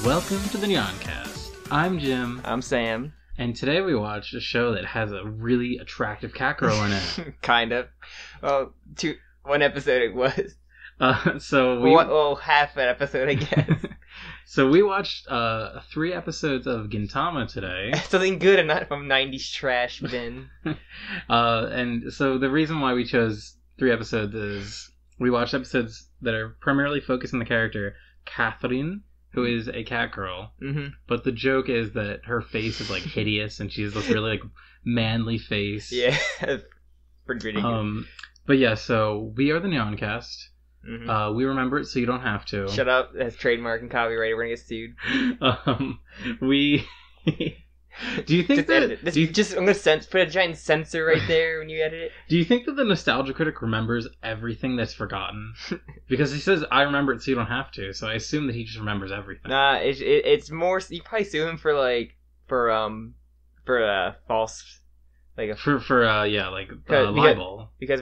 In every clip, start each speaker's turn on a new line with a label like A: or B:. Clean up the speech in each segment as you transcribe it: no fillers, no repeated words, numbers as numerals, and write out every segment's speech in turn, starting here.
A: Welcome to the Nyancast. I'm Jim.
B: I'm Sam.
A: And today we watched a show that has a really attractive cat girl in it.
B: Kind of. Well, one episode it was.
A: Half
B: an episode, I guess.
A: So we watched 3 episodes of Gintama today.
B: Something good and not from 90s trash bin.
A: And so the reason why we chose 3 episodes is we watched episodes that are primarily focused on the character Catherine, who is a cat girl.
B: Mm-hmm.
A: But the joke is that her face is like hideous and she has this really like manly face.
B: Yeah, pretty ridiculous.
A: But yeah, so we are the Nyancast.
B: Mm-hmm.
A: We remember it, so you don't have to.
B: Shut up. That's trademark and copyright. We're gonna get sued.
A: We. Do you think
B: I'm gonna put a giant censor right there when you edit it.
A: Do you think that the nostalgia critic remembers everything that's forgotten? Because he says, "I remember it, so you don't have to." So I assume that he just remembers everything.
B: Nah, it's more. You probably sue him for false.
A: Libel.
B: Because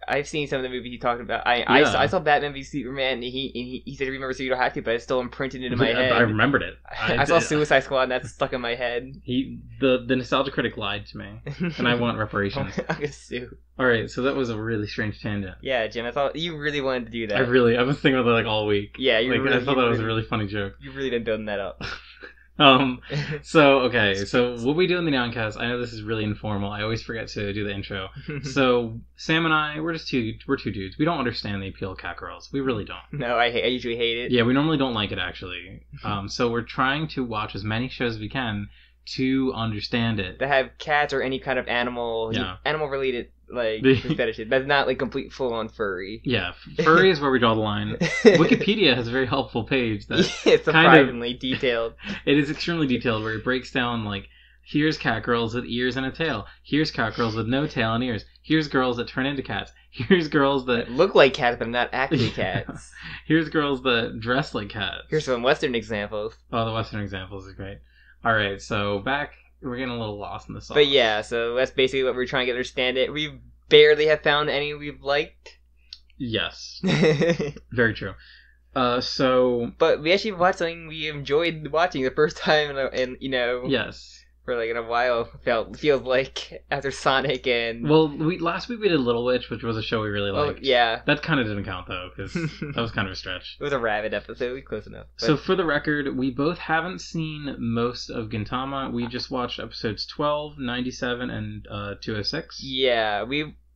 B: I've seen some of the movies he talked about. I saw Batman v Superman, and he said remember so you don't have to, but it's still imprinted into my head.
A: I remembered it.
B: I saw Suicide Squad, and that's stuck in my head.
A: The nostalgia critic lied to me, and I want reparations.
B: I'm gonna sue.
A: All right, so that was a really strange tangent.
B: Yeah, Jim, I thought you really wanted to do that.
A: I was thinking about that all week.
B: Yeah,
A: I thought that was a really funny joke.
B: You really didn't build that up.
A: So what we do in the Nyancast, I know this is really informal. I always forget to do the intro. So Sam and I, we're two dudes. We don't understand the appeal of cat girls. We really don't.
B: No, I usually hate it.
A: Yeah, we normally don't like it actually. So we're trying to watch as many shows as we can to understand it.
B: That have cats or any kind of animal related fetishes, but not like complete full on furry.
A: Yeah, furry is where we draw the line. Wikipedia has a very helpful page that
B: it's surprisingly detailed.
A: It is extremely detailed, where it breaks down like, here's cat girls with ears and a tail. Here's cat girls with no tail and ears. Here's girls that turn into cats. Here's girls that
B: look like cats but not actually cats.
A: Here's girls that dress like cats.
B: Here's some Western examples.
A: Oh, the Western examples are great. All right, so we're getting a little lost in the sauce.
B: But yeah, so that's basically what we're trying to understand it. We barely have found any we've liked.
A: Yes. Very true.
B: But we actually watched something we enjoyed watching the first time and
A: Yes.
B: For like in a while, feels like after Sonic and...
A: Well, last week we did Little Witch, which was a show we really liked.
B: Oh, yeah.
A: That kind of didn't count, though, because that was kind of a stretch.
B: It was a rabid episode, close enough. But...
A: So for the record, we both haven't seen most of Gintama. We just watched episodes 12, 97, and 206.
B: Yeah,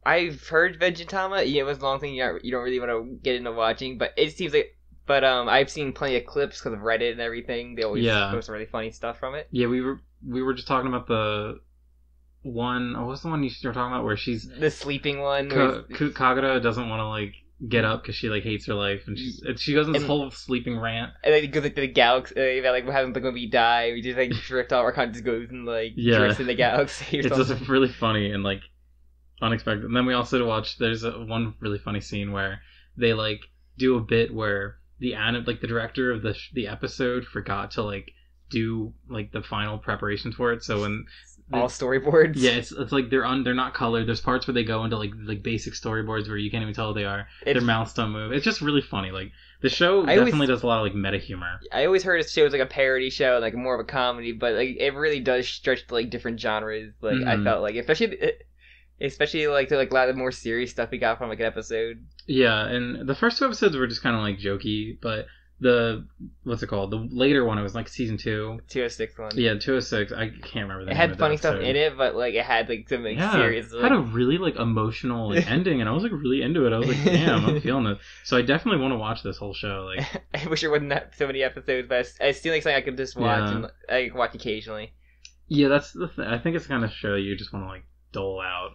B: I've heard of Gintama. Yeah, it was a long thing you don't really want to get into watching, but it seems like... But I've seen plenty of clips because of Reddit and everything. They always post really funny stuff from it.
A: Yeah, we were just talking about the one... What was the one you were talking about where she's...
B: The sleeping one.
A: Kagura doesn't want to, like, get up because she, like, hates her life. And she goes in this whole sleeping rant.
B: And then it goes, like, to the galaxy. About, like, what happens, like, when we die. We just, like, drift off. Our kind just goes and, like, drifts in the galaxy.
A: It's just really funny and, like, unexpected. And then we also watched... There's one really funny scene where they, like, do a bit where... the director of the episode forgot to like do like the final preparations for it. So when
B: all storyboards,
A: it's like they're not colored. There's parts where they go into like basic storyboards where you can't even tell who they are. Their mouths don't move. It's just really funny. Like the show definitely does a lot of like meta humor.
B: I always heard it was like a parody show, like more of a comedy, but like it really does stretch to like different genres. Like I felt like especially like to like a lot of the more serious stuff we got from like an episode.
A: Yeah, and the first 2 episodes were just kind of like jokey, but the later one, it was like season 2.
B: 206 one.
A: Yeah, 206. I can't remember the name.
B: It had funny stuff in it, but like it had like something serious.
A: It had a really like emotional like, ending, and I was like really into it. I was like, damn, I'm feeling it. So I definitely want to watch this whole show. Like,
B: I wish there wasn't so many episodes, but I still like something I could just watch and I watch occasionally.
A: Yeah, that's the thing. I think it's the kind of show you just want to like dole out.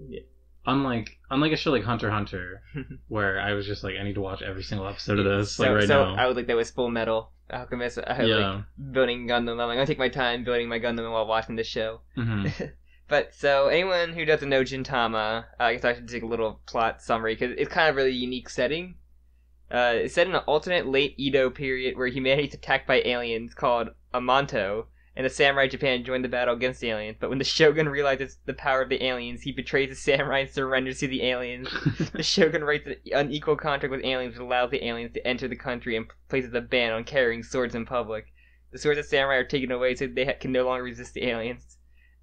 A: Yeah. Unlike a show like Hunter x Hunter, where I was just like, I need to watch every single episode of this now.
B: I would like that with Full Metal Alchemist. Like building Gundam. I'm like, I'll take my time building my Gundam while watching this show.
A: Mm-hmm.
B: But so anyone who doesn't know Gintama, I guess I should take a little plot summary because it's kind of a really unique setting. It's set in an alternate late Edo period where humanity is attacked by aliens called Amanto, and the samurai Japan join the battle against the aliens. But when the shogun realizes the power of the aliens, he betrays the samurai and surrenders to the aliens. The shogun writes an unequal contract with aliens, which allows the aliens to enter the country and places a ban on carrying swords in public. The swords of samurai are taken away so they can no longer resist the aliens.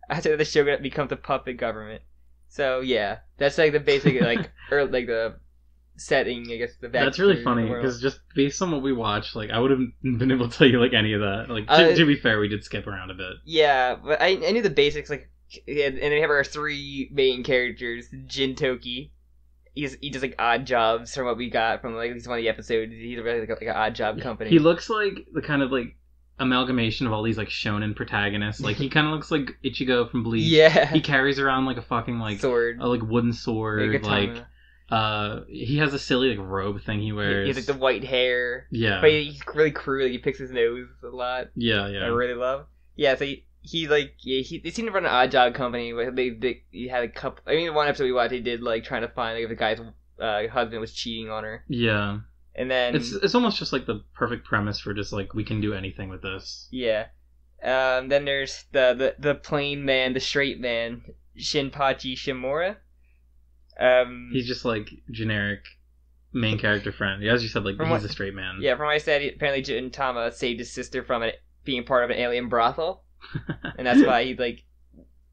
B: After that, the shogun becomes a puppet government. So yeah, that's like the basic like the setting, I guess.
A: That's really funny because just based on what we watched, like I would have been able to tell you like any of that. Like to be fair, we did skip around a bit.
B: Yeah, but I knew the basics. Like, and we have our three main characters. Jintoki, he does like odd jobs from what we got from like at least one of the episodes. He's really like an odd job company.
A: He looks like the kind of like amalgamation of all these like shonen protagonists. Like he kind of looks like Ichigo from Bleach.
B: Yeah,
A: he carries around like a fucking like
B: sword,
A: a like wooden sword. Like he has a silly like robe thing he wears.
B: He has like the white hair.
A: Yeah,
B: but he's really cruel. Like, he picks his nose a lot.
A: Yeah.
B: I really love. Yeah, so he like they seem to run an odd job company. But they had a couple. I mean, one episode we watched, they did like trying to find like if the guy's husband was cheating on her.
A: Yeah.
B: And then
A: it's almost just like the perfect premise for just like we can do anything with this.
B: Yeah. Then there's the plain man, the straight man, Shinpachi Shimura.
A: He's just like generic main character friend. As you said, like he's a straight man.
B: Yeah, from what I said, apparently Gintama saved his sister from being part of an alien brothel, and that's why he like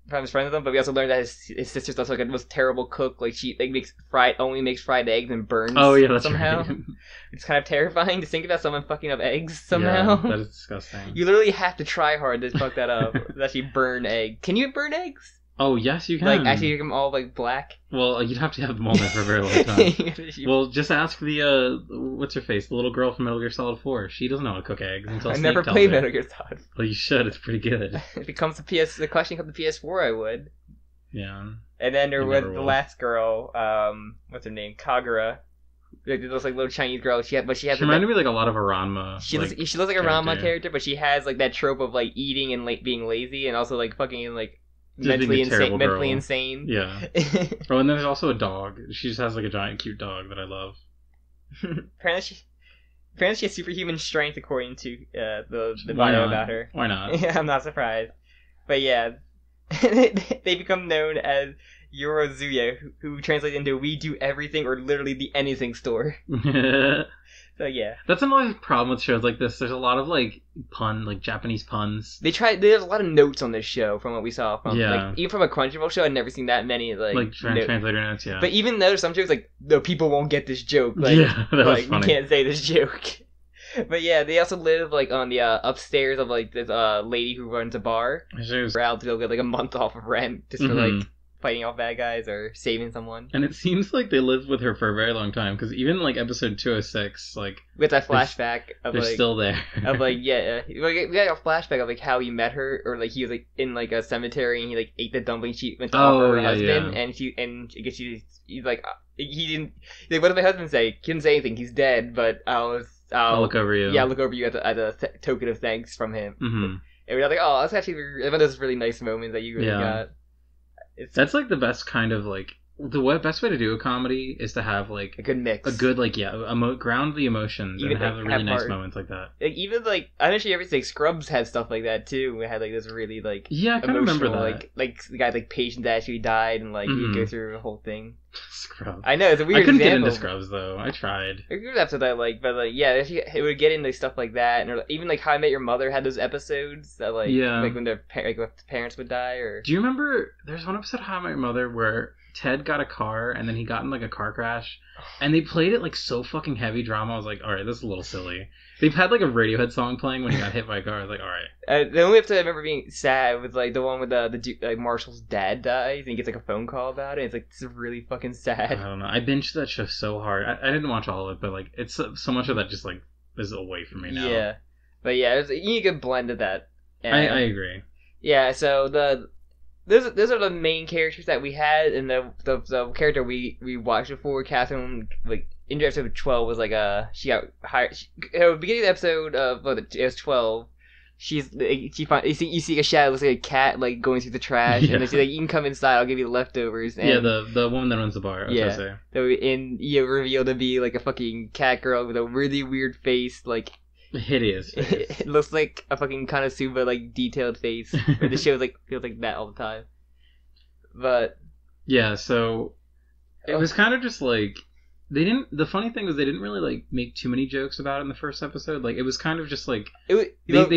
B: becomes friends with them. But we also learned that his sister's also like a most terrible cook. Like she like only makes fried eggs and burns.
A: Oh yeah, that's
B: somehow.
A: Right.
B: It's kind of terrifying to think about someone fucking up eggs somehow.
A: Yeah, that is disgusting.
B: You literally have to try hard to fuck that up. To actually burn egg. Can you burn eggs?
A: Oh yes, you can.
B: Like actually make them all like black.
A: Well, you'd have to have them all there for a very long time. Well, just ask the what's her face, the little girl from Metal Gear Solid 4. She doesn't know how to cook eggs until Snake
B: never
A: tells
B: played
A: her.
B: Metal Gear Solid.
A: Well, you should. It's pretty good.
B: If it comes to the question comes to PS4, I would.
A: Yeah.
B: And then there was the last girl. What's her name? Kagura. Like this like little Chinese girl. She
A: reminded me like a lot of Ranma.
B: She looks like a Ranma character, but she has like that trope of like eating and like being lazy, and also like fucking like mentally insane.
A: Yeah. Oh, and then there's also a dog. She just has like a giant cute dog that I love.
B: Apparently she has superhuman strength according to the bio about her.
A: Why not?
B: I'm not surprised. But yeah, they become known as Yorozuya, who translates into "we do everything" or literally the anything store. So yeah,
A: that's another problem with shows like this. There's a lot of like Japanese puns.
B: There's a lot of notes on this show from what we saw from
A: like,
B: even from a Crunchyroll show. I've never seen that many
A: translator notes. Yeah,
B: but even though some shows like the people won't get this joke. Like,
A: yeah, that was funny.
B: We can't say this joke. But yeah, they also live like on the upstairs of like this lady who runs a bar. We're out to go get like a month off of rent just for like fighting off bad guys or saving someone. And
A: it seems like they lived with her for a very long time because even like episode 206, like
B: with that flashback of
A: they're
B: like
A: still there.
B: Of like we got a flashback of like how he met her, or like he was like in like a cemetery and he like ate the dumpling she went to offer her husband, and I guess he's like he didn't like, what did my husband say? He didn't say anything. He's dead, but I'll
A: look over you.
B: Yeah, I'll look over you as a token of thanks from him.
A: Mm-hmm.
B: And we were like, oh, that's actually one of those really nice moments that you really got.
A: That's like the best kind of like best way to do a comedy is to have like
B: a good mix,
A: a good like ground the emotions and have really nice moments like that.
B: Like even like I don't know if like Scrubs had stuff like that too. We had like this really like
A: I kind of remember that
B: like the guy like patients actually died and like he'd go through the whole thing.
A: Scrubs.
B: I know it's a weird.
A: I couldn't
B: example.
A: get into Scrubs though. I tried.
B: There's good episodes I like, but like yeah, it would get into stuff like that, and even like How I Met Your Mother had those episodes that like like when their parents would die. Or
A: do you remember? There's one episode of How I Met Your Mother where Ted got a car and then he got in like a car crash, and they played it like so fucking heavy drama. I was like, all right, this is a little silly. They've had like a Radiohead song playing when he got hit by a car. I was like, all right.
B: The only episode I remember being sad was like the one with the Marshall's dad dies and he gets like a phone call about it. It's like it's really fucking sad.
A: I don't know. I binged that show so hard. I didn't watch all of it, but like it's so much of that just like is away from me now.
B: Yeah, but yeah, you need a good blend of that. And,
A: I agree.
B: Yeah, so those are the main characters that we had, and the character we watched before, Catherine, like in episode 12 was like she got hired. At the beginning of the episode of it was 12. You see a shadow, looks like a cat like going through the trash, and she's like, "You can come inside. I'll give you the leftovers." And,
A: the woman that runs the bar.
B: So revealed to be like a fucking cat girl with a really weird face, like.
A: Hideous.
B: It looks like a fucking Konosuba like detailed face. But the show like feels like that all the time. But
A: yeah, so it was kind of just like they didn't. The funny thing was they didn't really like make too many jokes about it in the first episode. Like it was kind of just like they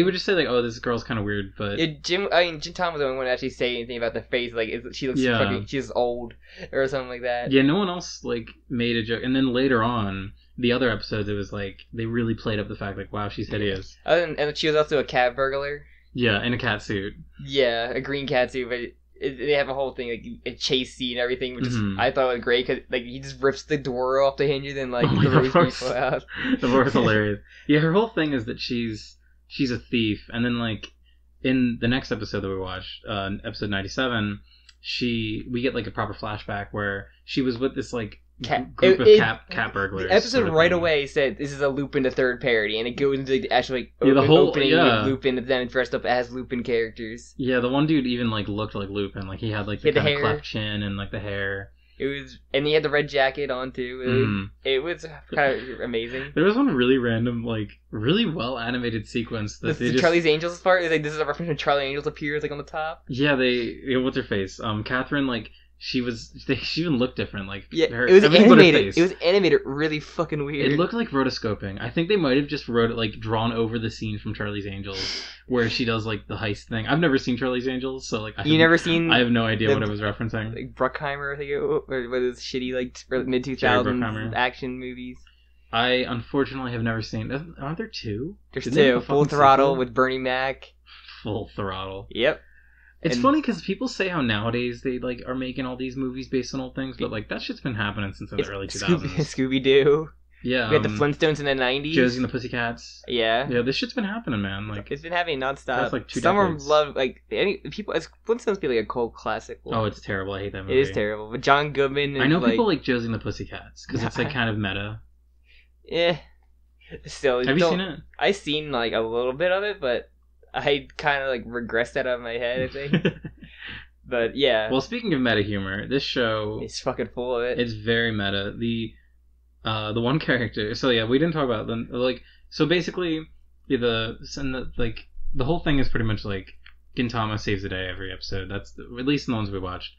A: would just say like, "Oh, this girl's kind of weird," but
B: Gintama was the only one to actually say anything about the face. Like she looks fucking, she's old or something like that.
A: Yeah, no one else like made a joke. And then later on, the other episodes, it was like they really played up the fact like, "Wow, she's hideous."
B: And she was also a cat burglar.
A: Yeah, in a cat suit.
B: Yeah, a green cat suit, but. They have a whole thing, like a chase scene and everything, which is, I thought was great, because like, he just rips the door off the hinges and like throws people out.
A: The door is hilarious. Yeah, her whole thing is that she's a thief, and then like in the next episode that we watched, episode 97, we get like a proper flashback where she was with this like group of cat burglars.
B: The episode right away said this is a Lupin the Third parody, and it goes into the actual like
A: the whole
B: opening with Lupin and then dressed up as Lupin characters.
A: Yeah, the one dude even like looked like Lupin, like he had like the kind of cleft chin and like the hair.
B: It was, and he had the red jacket on too. It was kind of amazing.
A: There was one really random, like really well animated sequence that
B: the Charlie's Angels part. Like this is a reference when Charlie Angels appears like on the top.
A: Yeah, what's her face? Catherine, like. She even looked different. Like
B: it was animated. It was animated really fucking weird.
A: It looked like rotoscoping. I think they might have just drawn over the scene from Charlie's Angels where she does like the heist thing. I've never seen Charlie's Angels, so like I have no idea what it was referencing.
B: Like Bruckheimer, I think or what is shitty like mid 2000s action movies.
A: I unfortunately have never seen. Aren't there two?
B: There's two. Full Throttle with Bernie Mac.
A: Full Throttle.
B: Yep.
A: It's funny because people say how nowadays they like are making all these movies based on old things, but like that shit's been happening since the early 2000s.
B: Scooby Doo.
A: Yeah,
B: we had the Flintstones in the 90s.
A: Josie and the Pussycats.
B: Yeah,
A: this shit's been happening, man. Like
B: it's been happening nonstop.
A: That's like 2
B: Some
A: decades.
B: love like people. Flintstones be like a cult classic.
A: Oh, it's terrible. I hate that movie.
B: It is terrible. But John Goodman.
A: I know people like Josie and the Pussycats because it's like kind of meta.
B: Yeah. Still,
A: have you seen it?
B: I've seen like a little bit of it, but I kind of like regressed that out of my head. I think. But yeah.
A: Well, speaking of meta humor, this show
B: it's fucking full of it.
A: It's very meta. The one character. So yeah, we didn't talk about them. Like so, basically, the whole thing is pretty much like Gintama saves the day every episode. That's at least in the ones we watched.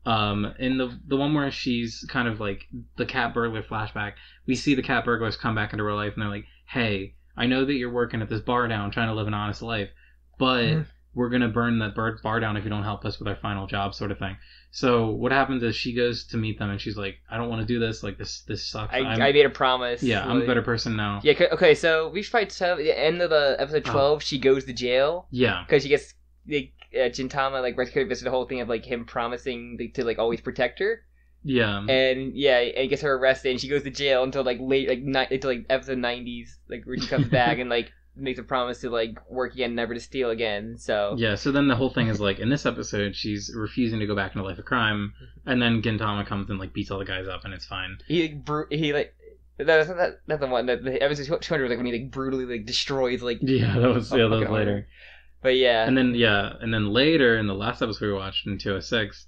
A: In the one where she's kind of like the cat burglar flashback, we see the cat burglars come back into her life, and they're like, "Hey, I know that you're working at this bar down, trying to live an honest life, but." We're going to burn that bar down if you don't help us with our final job, sort of thing. So what happens is she goes to meet them and she's like, I don't want to do this. Like, this sucks.
B: I made a promise.
A: Yeah, I'm a better person now.
B: Yeah, okay, so we should probably tell at the end of the episode 12, she goes to jail.
A: Yeah.
B: Because she gets, Gintama, like, this the whole thing of, like, him promising to, like, always protect her.
A: Yeah.
B: And, and gets her arrested and she goes to jail until, like, until, like, episode 90s, like, where she comes back and, like, makes a promise to like work again, never to steal again. So
A: yeah, so then the whole thing is like in this episode she's refusing to go back into life of crime, and then Gintama comes and like beats all the guys up and it's fine.
B: That's the one that the episode 200 was like when he like brutally like destroys like
A: that was later.
B: But yeah,
A: and then later in the last episode we watched in 206.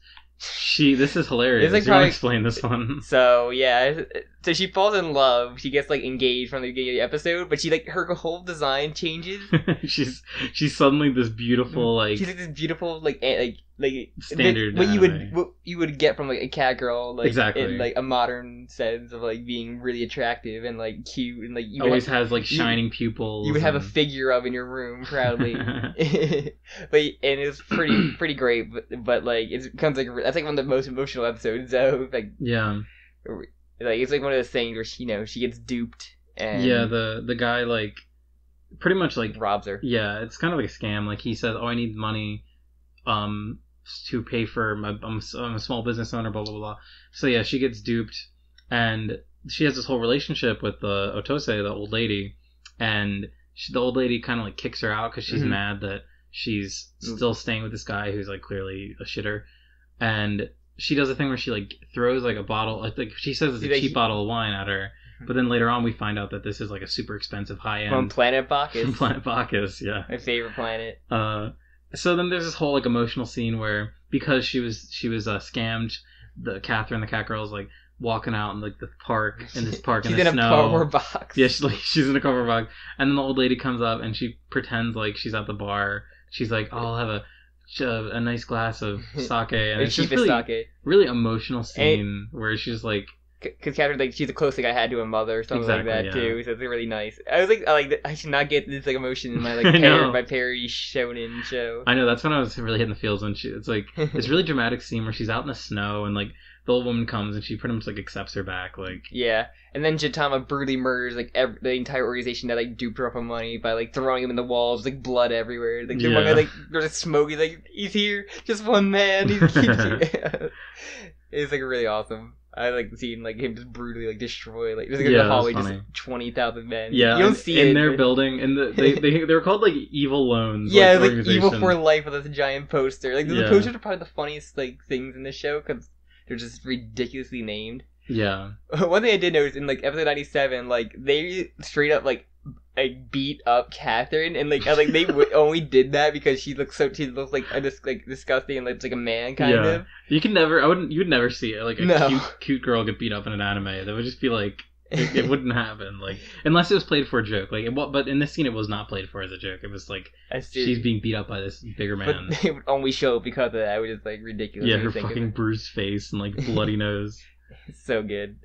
A: This is hilarious.
B: Like
A: you want to explain this one?
B: So yeah, so she falls in love. She gets like engaged from the beginning of the episode, but she like her whole design changes.
A: she's suddenly this beautiful like.
B: She's like this beautiful like
A: standard.
B: What you would get from like a cat girl like
A: exactly
B: in like a modern sense of like being really attractive and like cute and like you
A: always has like shining pupils.
B: You would have a figure of in your room proudly. But it's pretty great. But like it becomes like that's like one of the most emotional episodes. So like like it's like one of those things where she gets duped and
A: the guy like pretty much like
B: robs her.
A: Yeah, it's kind of like a scam. Like he says, "Oh, I need money, to pay for I'm a small business owner, blah blah blah." So yeah, she gets duped, and she has this whole relationship with the Otose, the old lady, and the old lady kind of like kicks her out because she's mad that she's still staying with this guy who's like clearly a shitter, and she does a thing where she like throws like a bottle, like she says it's a cheap bottle of wine at her, but then later on we find out that this is like a super expensive high end
B: from Planet Bacchus.
A: From Planet Bacchus, yeah,
B: my favorite planet.
A: So then there's this whole like emotional scene where because she was scammed, the Catherine, the Catgirl, is like walking out in like the park in the
B: She's
A: in the
B: in
A: snow.
B: a cardboard box.
A: Yeah, she's in a cardboard box, and then the old lady comes up and she pretends like she's at the bar. She's like, "Oh, I'll have a nice glass of sake," and it's just really
B: sake.
A: really emotional scene where she's like.
B: Because Catherine, like, she's the closest thing I had to a mother or something like that, too. So it's really nice. I was like, I should not get this, like, emotion in my, like, my Perry shonen show.
A: I know, that's when I was really hitting the feels when it's like, this really dramatic scene where she's out in the snow and, like, the old woman comes and she pretty much, like, accepts her back, like...
B: Yeah. And then Gintama brutally murders, like, the entire organization that, like, duped her up on money by, like, throwing him in the walls, like, blood everywhere. Like, the one guy, like, there's like, smoky, like, he's here, just one man, It's, like, really awesome. I like seeing like him just brutally like destroy like there's like in the hallway just 20,000 men.
A: Yeah,
B: you don't see
A: in their building, and they were called like evil loans.
B: Yeah, like Evil for Life with this giant poster. Like the posters are probably the funniest like things in the show because they're just ridiculously named.
A: Yeah.
B: One thing I did notice in like episode 97, like they straight up like beat up Catherine, and like they only did that because she looks like disgusting and looks like a man kind of.
A: You would never see it like a cute girl get beat up in an anime. That would just be like it wouldn't happen like unless it was played for a joke. Like but in this scene it was not played for as a joke. It was like she's being beat up by this bigger man.
B: But they would only show it because of that, which is like ridiculous.
A: Yeah, her fucking bruised face and like bloody nose.
B: It's so good.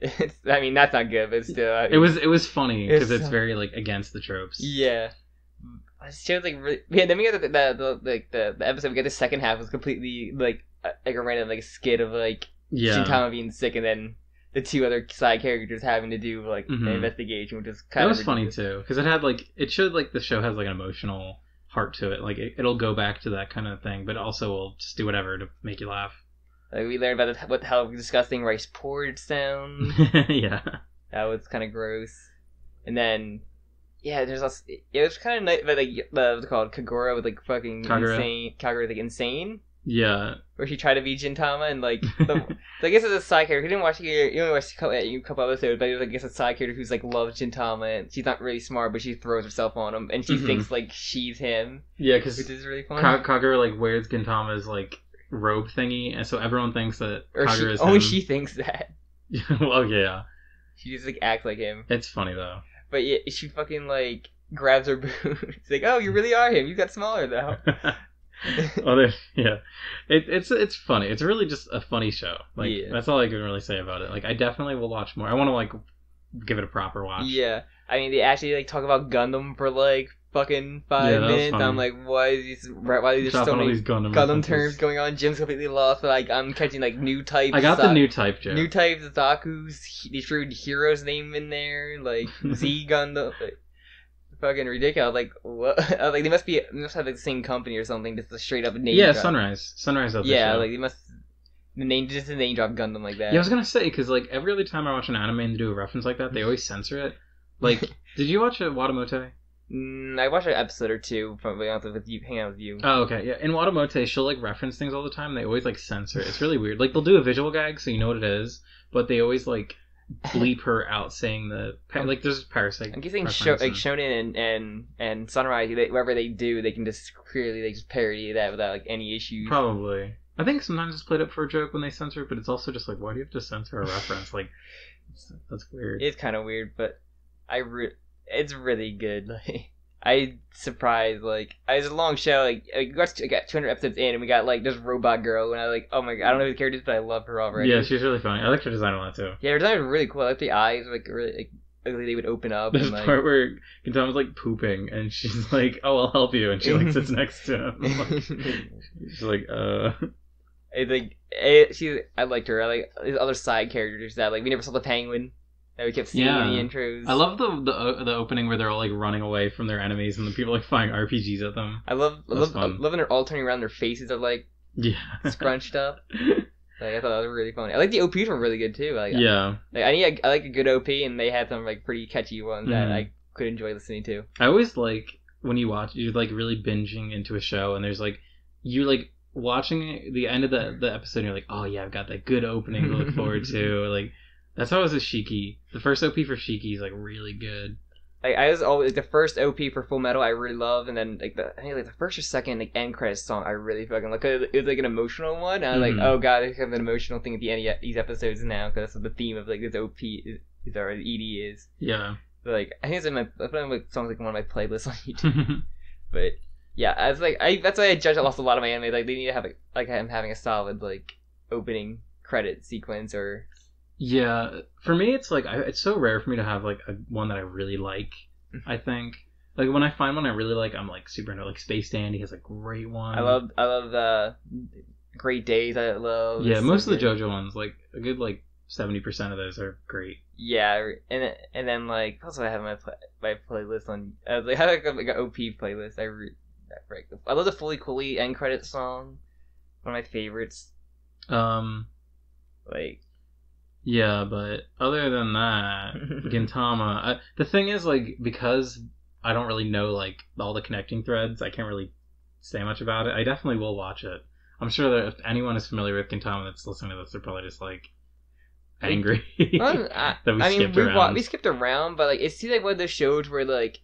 B: I mean, that's not good, but still. I mean,
A: it was funny because it's very like against the tropes.
B: Yeah. It shows like really. Yeah. Then we got the episode. We got the second half was completely like a random like skit of like Gintama being sick, and then the two other side characters having to do like an investigation, which is kind of
A: funny too because it showed like the show has like an emotional heart to it. Like it'll go back to that kind of thing, but also will just do whatever to make you laugh.
B: Like we learned about how disgusting rice porridge sounds.
A: Yeah,
B: that was kind of gross. And then, yeah, it was kind of nice. But like, what's it called? Kagura was like fucking insane. Kagura was like insane.
A: Yeah.
B: Where she tried to be Gintama and like, so I guess it's a side character. He didn't watch it. You only watched a couple episodes, but it was I guess a side character who's like loves Gintama and she's not really smart, but she throws herself on him and she thinks like she's him.
A: Yeah, because
B: which is really fun.
A: Kagura like wears Gintama's like robe thingy, and so everyone thinks that Kagura is
B: only
A: him.
B: she thinks that.
A: Well, yeah.
B: She just like acts like him.
A: It's funny though.
B: But yeah, she fucking like grabs her boob. It's like, oh, you really are him. You got smaller though.
A: Well, yeah, it's funny. It's really just a funny show. Like that's all I can really say about it. Like I definitely will watch more. I want to like give it a proper watch.
B: Yeah, I mean they actually like talk about Gundam for like fucking 5 minutes. I'm like, why is there so many Gundam terms going on? Jim's completely lost. But, like I'm catching like new types.
A: I got the new type joke.
B: New types, Zaku's. They threw Hero's name in there, like Z Gundam. Like, fucking ridiculous. Like what? Like they must have like, the same company or something. Just a straight up name.
A: Yeah,
B: drop.
A: Sunrise. Up
B: yeah,
A: the show.
B: like they must. The name drop Gundam like that.
A: Yeah, I was gonna say because like every other time I watch an anime and they do a reference like that, they always censor it. Like, did you watch Watamote?
B: I watched an episode or two from hang out with you.
A: Oh, okay. Yeah, in Watamote, she'll like reference things all the time. They always like censor it. It's really weird. Like they'll do a visual gag so you know what it is, but they always like bleep her out saying like there's Parasite.
B: I'm guessing Shonen and Sunrise, whatever they do, they can just clearly just parody that without like any issues.
A: Probably. I think sometimes it's played up for a joke when they censor it, but it's also just like, why do you have to censor a reference? Like, that's weird.
B: It's kind of weird, but it's really good. Like, I surprised. Like, it's a long show. Like, I got 200 episodes in, and we got like this robot girl, and I like, oh my god, I don't know who the character is, but I love her already.
A: Yeah, she's really funny. I like her design a lot too.
B: Yeah, her design was really cool. I like the eyes, like really. Like, they would open up.
A: There's
B: and,
A: a
B: like...
A: part where Gintama's like pooping, and she's like, "Oh, I'll help you," and she like sits next to him. She's like,
B: I liked her. I like these other side characters that like we never saw the penguin that we kept seeing in the intros.
A: I love the opening where they're all like running away from their enemies and the people like firing RPGs at them.
B: I love when they're all turning around. Their faces are like scrunched up. Like, I thought that was really funny. I like the OPs were really good too. Like, I like a good OP, and they had some like pretty catchy ones that I could enjoy listening to.
A: I always like when you watch, you're like really binging into a show, and there's like you like watching the end of the episode, and you're like, oh yeah, I've got that good opening to look forward to. Like that's how it was with Shiki. The first OP for Shiki is like really good.
B: Like I was always like the first OP for Full Metal I really love, and then like the first or second like end credits song I really fucking like. It was like an emotional one. And I was like, oh god, I have an emotional thing at the end of these episodes now because that's what the theme of like this OP is or ED is.
A: Yeah.
B: But, like I think it's in my songs like one of my playlists on YouTube. But yeah, I was like that's why I judge a lot of my anime. Like they need to have like I'm having a solid like opening credit sequence or.
A: Yeah, for me, it's like it's so rare for me to have like one that I really like. I think like when I find one I really like, I'm like super into like Space Dandy has a great one.
B: I love Great Days. I love.
A: Yeah, most of the JoJo ones, like a good like 70% of those are great.
B: Yeah, and then like also I have my playlist on. I have like an OP playlist. I love the Fully Cooley end credit song. One of my favorites. Like.
A: Yeah, but other than that, Gintama. The thing is, like, because I don't really know like all the connecting threads, I can't really say much about it. I definitely will watch it. I'm sure that if anyone is familiar with Gintama that's listening to this, they're probably just like angry that
B: we skipped around, but like it seems like one of those shows where like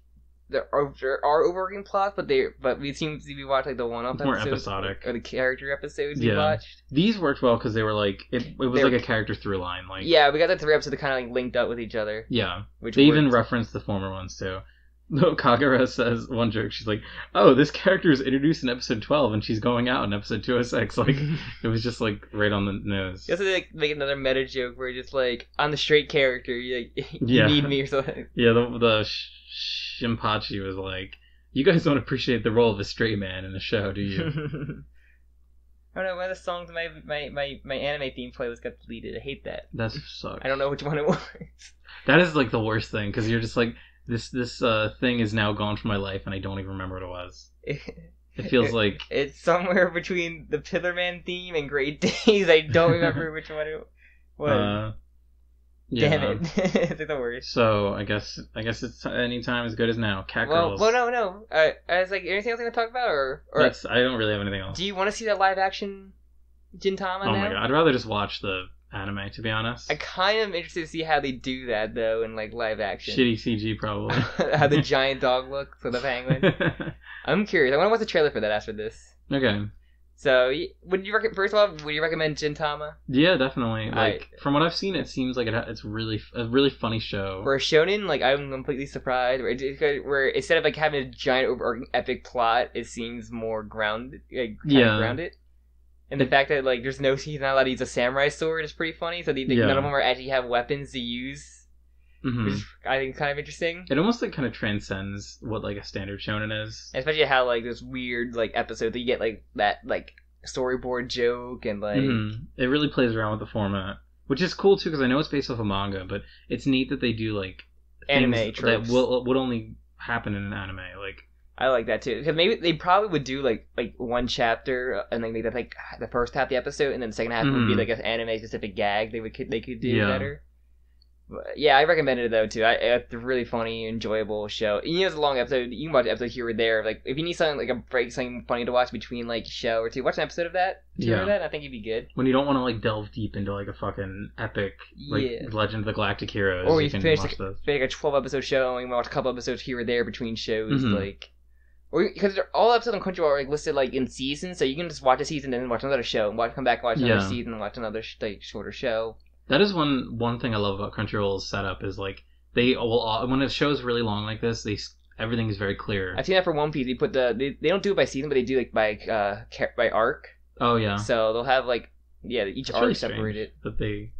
B: there are overarching plots, but we seem to be watching like the one-off
A: more
B: episodes,
A: episodic,
B: or the character episodes we watched.
A: These worked well because they were like it was like a character through line. Like
B: yeah, we got the 3 episodes that kind of like linked up with each other.
A: Yeah,
B: which
A: they even referenced the former ones too. No, Kagura says one joke. She's like, "Oh, this character is introduced in episode 12, and she's going out in episode 206." Like, it was just like right on the nose.
B: You also like make another meta joke where just like I'm the straight character, you need me or something.
A: Yeah, the Shinpachi was like, "You guys don't appreciate the role of a straight man in the show, do you?"
B: I don't know, one of the songs in my anime theme playlist got deleted. I hate that.
A: That sucks.
B: I don't know which one it was.
A: That is like the worst thing because you're just like. This thing is now gone from my life, and I don't even remember what it was. It feels like
B: it's somewhere between the Pillarman theme and Great Days. I don't remember which one it was.
A: Yeah.
B: Damn it! It's like the worst.
A: So I guess it's any time as good as now. Catgirls.
B: Well, no. I was like, anything else you want to talk about, or
A: I don't really have anything else.
B: Do you want to see that live action Gintama?
A: Oh
B: now?
A: my god, I'd rather just watch the anime, to be honest.
B: I kind of am interested to see how they do that though in like live action.
A: Shitty CG probably.
B: How the giant dog looks with the penguin. I'm curious. I want to watch the trailer for that after this.
A: Okay.
B: So, first of all, would you recommend Gintama?
A: Yeah, definitely. Like from what I've seen, it seems like it's really a really funny show.
B: For a shonen, like I'm completely surprised. Where instead of like having a giant overarching epic plot, it seems more grounded. Grounded. And the fact that like he's not allowed to use a samurai sword is pretty funny. So none of them actually have weapons to use, which I think is kind of interesting.
A: It almost like kind of transcends what like a standard shonen is.
B: Especially how like this weird like episode that you get like that like storyboard joke and like
A: it really plays around with the format, which is cool too because I know it's based off a manga, but it's neat that they do like
B: anime tropes
A: that would only happen in an anime. Like.
B: I like that too because maybe they probably would do like one chapter and then maybe like the first half of the episode and then the second half would be like an anime specific gag they could do better. But, yeah, I recommend it though too. It's a really funny, enjoyable show. It's a long episode. You can watch an episode here or there. Like if you need something like a break, something funny to watch between like a show or two, watch an episode of that. I think you'd be good.
A: When you don't want to like delve deep into like a fucking epic Legend of the Galactic Heroes,
B: or you can finish like a 12-episode show and you watch a couple episodes here or there between shows, like. Or because all episodes on Crunchyroll are like listed like in seasons, so you can just watch a season and then watch another show, and come back and watch another season and watch another shorter show. That
A: is one thing I love about Crunchyroll's setup is like they will when a show is really long like this, everything is very clear.
B: I've seen that for One Piece. They don't do it by season, but they do like by arc.
A: Oh yeah.
B: So they'll have like each arc really separated.
A: That they.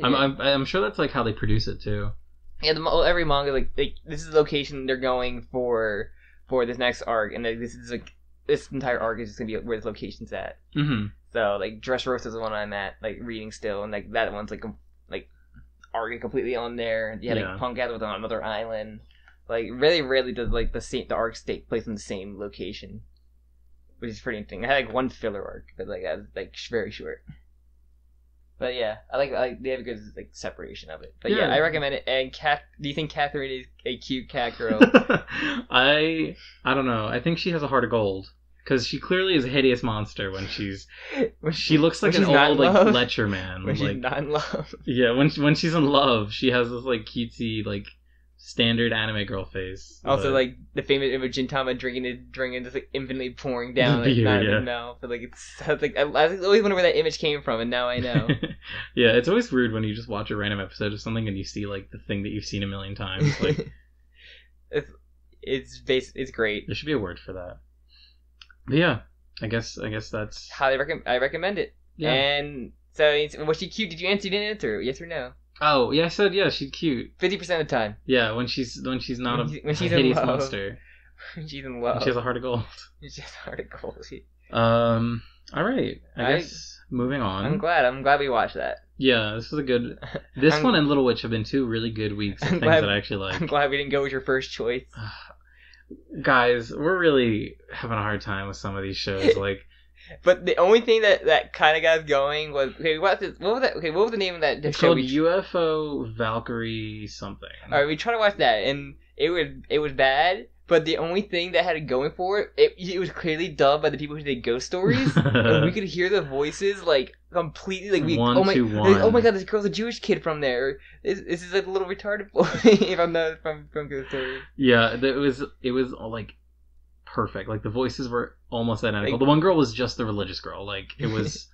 A: I'm sure that's like how they produce it too.
B: Yeah, every manga like this is the location they're going for this next arc, and like, this entire arc is just gonna be where this location's at.
A: Mm-hmm.
B: So like Dressrosa is the one I'm at, like reading still, and like that one's like arc completely on there. You had like Punk Gather on another island. Like really rarely does like the arcs take place in the same location, which is pretty interesting. I had like one filler arc, but like that was like very short. But yeah, I like they have a good like separation of it. But yeah, I recommend it. And do you think Catherine is a cute cat girl?
A: I don't know. I think she has a heart of gold because she clearly is a hideous monster when she looks like an old like Lecher man.
B: When she's not in love.
A: Yeah, when she's in love, she has this like cutesy like standard anime girl face.
B: Also,
A: but-
B: like the famous image of Gintama drinking, just like infinitely pouring down,
A: The
B: like
A: beer,
B: not in
A: yeah.
B: his mouth. But like it's like I always wonder where that image came from, and now I know.
A: Yeah, it's always weird when you just watch a random episode of something and you see like the thing that you've seen a million times. Like,
B: it's great.
A: there should be a word for that. But yeah, I guess that's
B: I recommend it.
A: yeah.
B: And so, was she cute? Did you answer? You didn't answer. Yes or no?
A: Oh yeah, I said yeah, she's cute.
B: 50% of the time.
A: Yeah, when she's not
B: When
A: a
B: she's in
A: hideous
B: love.
A: monster.
B: She's in love.
A: She has a heart of gold.
B: She's just hard to goal.
A: All right. I guess moving on.
B: I'm glad we watched that.
A: Yeah, this is a good. This one and Little Witch have been 2 really good weeks of
B: I'm
A: things
B: glad-
A: that I actually like.
B: I'm glad we didn't go with your first choice.
A: Guys, we're really having a hard time with some of these shows. Like,
B: But the only thing that kind of got us going was what was the name of that
A: it's
B: show?
A: called UFO Valkyrie something.
B: All right, we tried to watch that, and it was bad. But the only thing that had it going for it was clearly dubbed by the people who did Ghost Stories, and we could hear the voices like completely like we.
A: One
B: oh my,
A: to one.
B: like, oh my god, this girl's a Jewish kid from there. This is like a little retarded boy if I'm not from Ghost Stories.
A: Yeah, it was like perfect. Like the voices were almost identical.
B: Like-
A: The one girl was just the religious girl. Like it was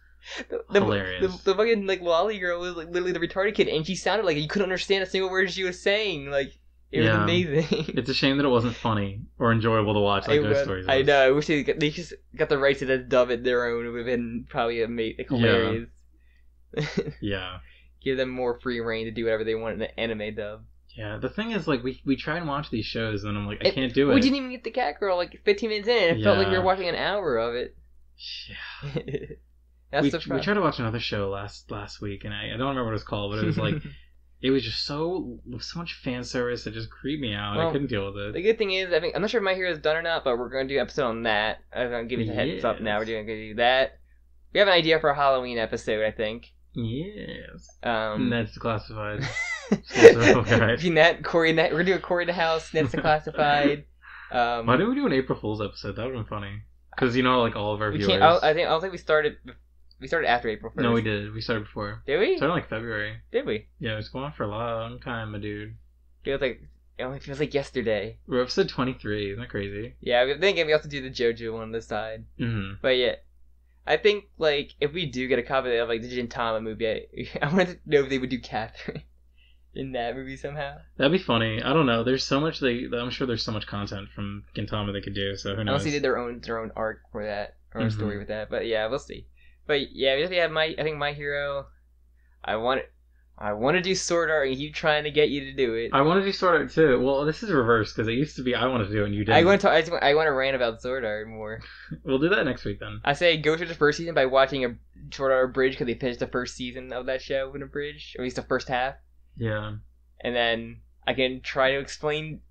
A: hilarious.
B: The fucking like lolly girl was like literally the retarded kid, and she sounded like you couldn't understand a single word she was saying. Like it was
A: Yeah.
B: amazing.
A: It's a shame that it wasn't funny or enjoyable to watch like Ghost Stories.
B: I
A: was.
B: know. I wish they just got the rights to just dub it their own. It would have been probably hilarious.
A: Yeah.
B: Give them more free reign to do whatever they want in the anime dub.
A: Yeah, the thing is, like, we try and watch these shows, and I'm like, I can't do it.
B: We didn't even get the Catgirl like 15 minutes in. It felt like we
A: Yeah.
B: were watching an hour of it.
A: Yeah.
B: That's
A: we
B: the
A: tried to watch another show last week, and I don't remember what it was called, but it was like, it was just so much fan service that just creeped me out.
B: Well,
A: I couldn't deal with it.
B: The good thing is, I'm not sure if My Hero's done or not, but we're going to do an episode on that. I'm going to give you a heads up now. We're going to do that. We have an idea for a Halloween episode, I think.
A: Yes.
B: Ned's
A: Declassified. Okay.
B: Corey, Net. We're going to do a Corey in the House, Ned's Declassified.
A: Why didn't we do an April Fool's episode? That would have been funny. Because, like, all of our
B: we
A: viewers...
B: can't. I don't think we started after April 1st.
A: No, we did. We started before.
B: Did we?
A: Started in, like, February.
B: Did we?
A: Yeah, it's going on for a long time, my dude.
B: It only feels like yesterday.
A: We're episode 23. Isn't that crazy?
B: Yeah, then we also do the JoJo one on the side.
A: Mm-hmm.
B: But yeah, I think like if we do get a copy of like the Gintama movie, I wanted to know if they would do Catherine in that movie somehow.
A: That'd be funny. I don't know. There's so much I'm sure there's so much content from Gintama they could do. So who knows?
B: Unless they did their own arc for that or
A: Mm-hmm.
B: story with that. But yeah, we'll see. But yeah, we have I think My Hero. I want to do Sword Art and keep trying to get you to do it.
A: I want to do Sword Art too. Well, this is reversed because it used to be I want to do it and you didn't.
B: I want to rant about Sword Art more.
A: We'll do that next week then.
B: I say go through the first season by watching a Sword Art Abridged because they finished the first season of that show in Abridged, or at least the first half.
A: Yeah.
B: And then I can try to explain.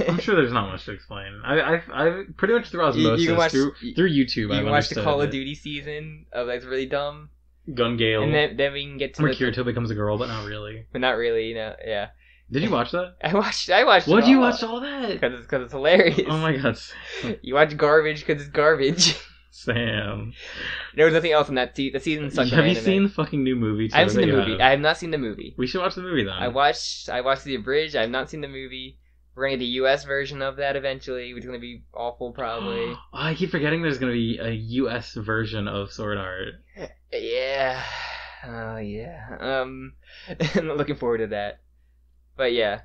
A: I'm sure there's not much to explain. I pretty much through osmosis
B: You can watch-
A: through YouTube.
B: You
A: I've
B: can watch the
A: understood
B: Call of
A: that
B: Duty season of that's really dumb,
A: Gun Gale.
B: and then we can get to
A: where Kirito becomes a girl, but not really.
B: but not really, yeah.
A: Did you watch that?
B: I watched.
A: What'd you watch all that?
B: Because it's hilarious.
A: Oh my god,
B: You watch garbage because it's garbage.
A: Sam.
B: There was nothing else in that the season. Sucked
A: Have
B: on
A: you
B: anime.
A: seen the fucking new movie?
B: I haven't seen the
A: that you
B: movie.
A: have?
B: I have not seen the movie.
A: We should watch the movie then.
B: I watched the Abridged. I have not seen the movie. We're gonna get the U.S. version of that eventually, which is gonna be awful probably.
A: Oh, I keep forgetting there's gonna be a U.S. version of Sword Art.
B: Yeah. Oh yeah. I'm not looking forward to that. But yeah,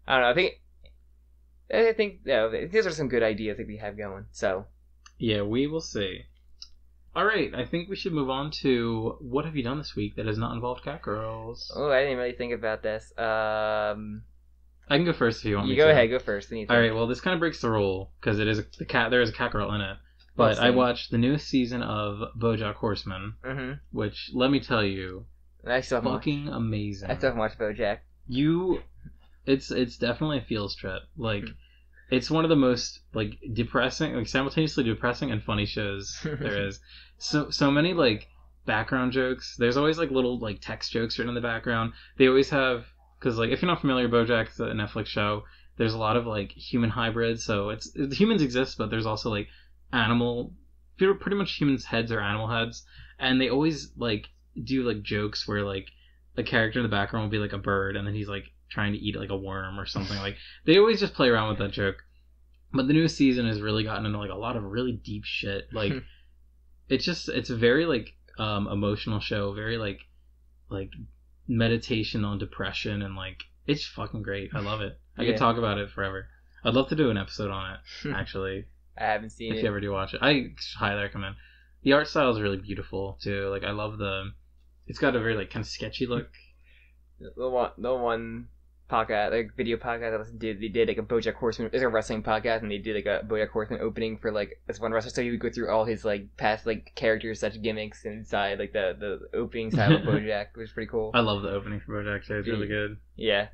B: I don't know. I think these are some good ideas that we have going. So
A: Yeah, we will see. Alright, I think we should move on to what have you done this week that has not involved Catgirls?
B: I didn't really think about this.
A: I can go first if you want me
B: You
A: to.
B: go ahead. Go first.
A: Alright, well this kind of breaks the rule, because there is a Catgirl in it. But I watched the newest season of Bojack Horseman,
B: Mm-hmm.
A: which, let me tell you,
B: I still haven't
A: fucking amazing.
B: I still haven't watched BoJack.
A: It's definitely a feels trip. Like, it's one of the most like depressing, like simultaneously depressing and funny shows there is. So many like background jokes. There's always like little like text jokes written in the background. They always have, because like if you're not familiar, BoJack's a Netflix show. There's a lot of like human hybrids. So humans exist, but there's also like pretty much humans' heads are animal heads, and they always like do like jokes where like a character in the background will be like a bird, and then he's like trying to eat like a worm or something. Like they always just play around with that joke. But the new season has really gotten into like a lot of really deep shit. Like it's a very like emotional show, very like meditation on depression, and like it's fucking great. I love it. I could talk about it forever. I'd love to do an episode on it, actually.
B: I haven't seen it.
A: If you ever do watch it, I highly recommend. The art style is really beautiful too. Like I love it's got a very like kind of sketchy look.
B: The one podcast, like video podcast I listened to, they did like a Bojack Horseman. It's a wrestling podcast, and they did like a Bojack Horseman opening for like this one wrestler. So he would go through all his like past like characters, such gimmicks inside like the opening style of Bojack, which was pretty cool.
A: I love the opening for Bojack. So it's really good.
B: Yeah.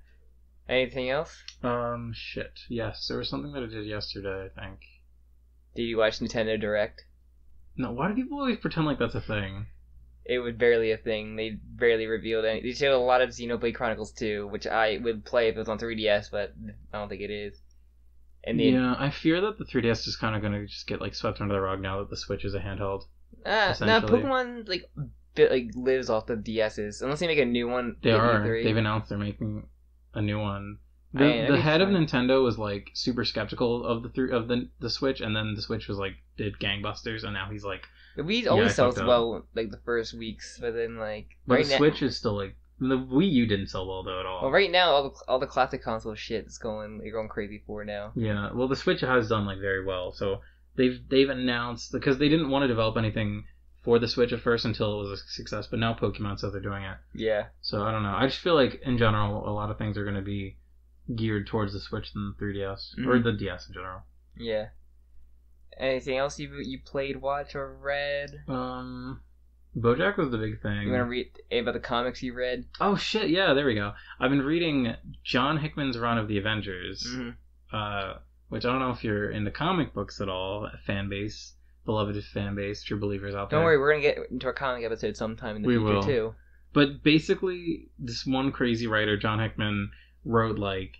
B: Anything else?
A: Shit. Yes, there was something that I did yesterday, I think.
B: Did you watch Nintendo Direct?
A: No, why do people always pretend like that's a thing?
B: It was barely a thing. They barely revealed any. They showed a lot of Xenoblade Chronicles 2, which I would play if it was on 3DS, but I don't think it is. And
A: yeah, I fear that the 3DS is kind of going to just get like swept under the rug now that the Switch is a handheld.
B: No, Pokemon like lives off the DSs. Unless they make a new one.
A: They are. They've announced they're making a new one. The head of Nintendo was like super skeptical of the Switch, and then the Switch was like did gangbusters, and now he's like.
B: The Wii always sells well like the first weeks, but then like
A: but right the Switch is still like the Wii U didn't sell well though at all.
B: Well, right now all the classic console shit is going crazy for now.
A: Yeah, well the Switch has done like very well, so they've announced because they didn't want to develop anything for the Switch at first until it was a success, but now Pokemon says they're doing it.
B: Yeah.
A: So I don't know. I just feel like in general a lot of things are going to be geared towards the Switch than the 3DS or the DS in general.
B: Yeah. Anything else you played, watched, or read?
A: Bojack was the big thing.
B: You want to read about the comics you read?
A: Oh shit! Yeah, there we go. I've been reading John Hickman's run of the Avengers, which I don't know if you're into comic books at all. Beloved fan base, true believers out there.
B: Don't worry, we're gonna get into a comic episode sometime in the future too.
A: But basically, this one crazy writer, John Hickman, wrote like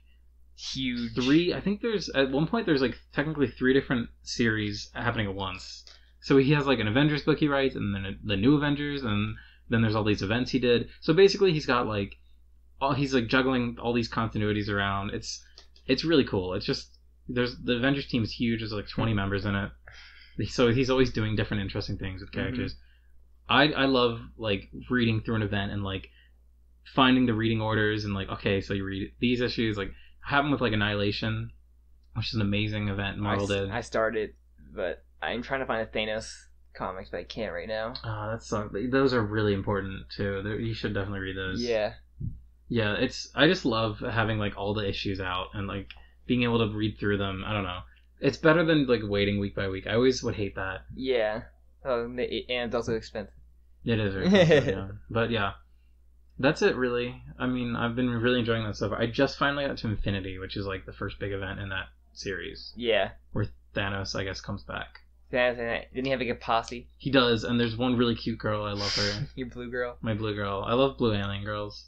B: huge
A: I think there's at one point there's like technically 3 different series happening at once. So he has like an Avengers book he writes, and then the new Avengers, and then there's all these events he did. So basically he's got like he's like juggling all these continuities around. It's really cool. It's just the Avengers team is huge. There's like 20 members in it. So he's always doing different interesting things with characters. I love like reading through an event and like finding the reading orders and like, okay, so you read these issues, like happened with like Annihilation, which is an amazing event Marvel did. I started, but I'm trying to find a Thanos comics, but I can't right now. That sucks. Those are really important too. You should definitely read those. Yeah. I just love having like all the issues out and like being able to read through them. I don't know. It's better than like waiting week by week. I always would hate that. Yeah. And it's also expensive. It is very expensive, yeah. But yeah. That's it, really. I mean, I've been really enjoying that so far. I just finally got to Infinity, which is like the first big event in that series. Yeah. Where Thanos, I guess, comes back. Didn't he have like a posse? He does, and there's one really cute girl. I love her. Your blue girl? My blue girl. I love blue alien girls.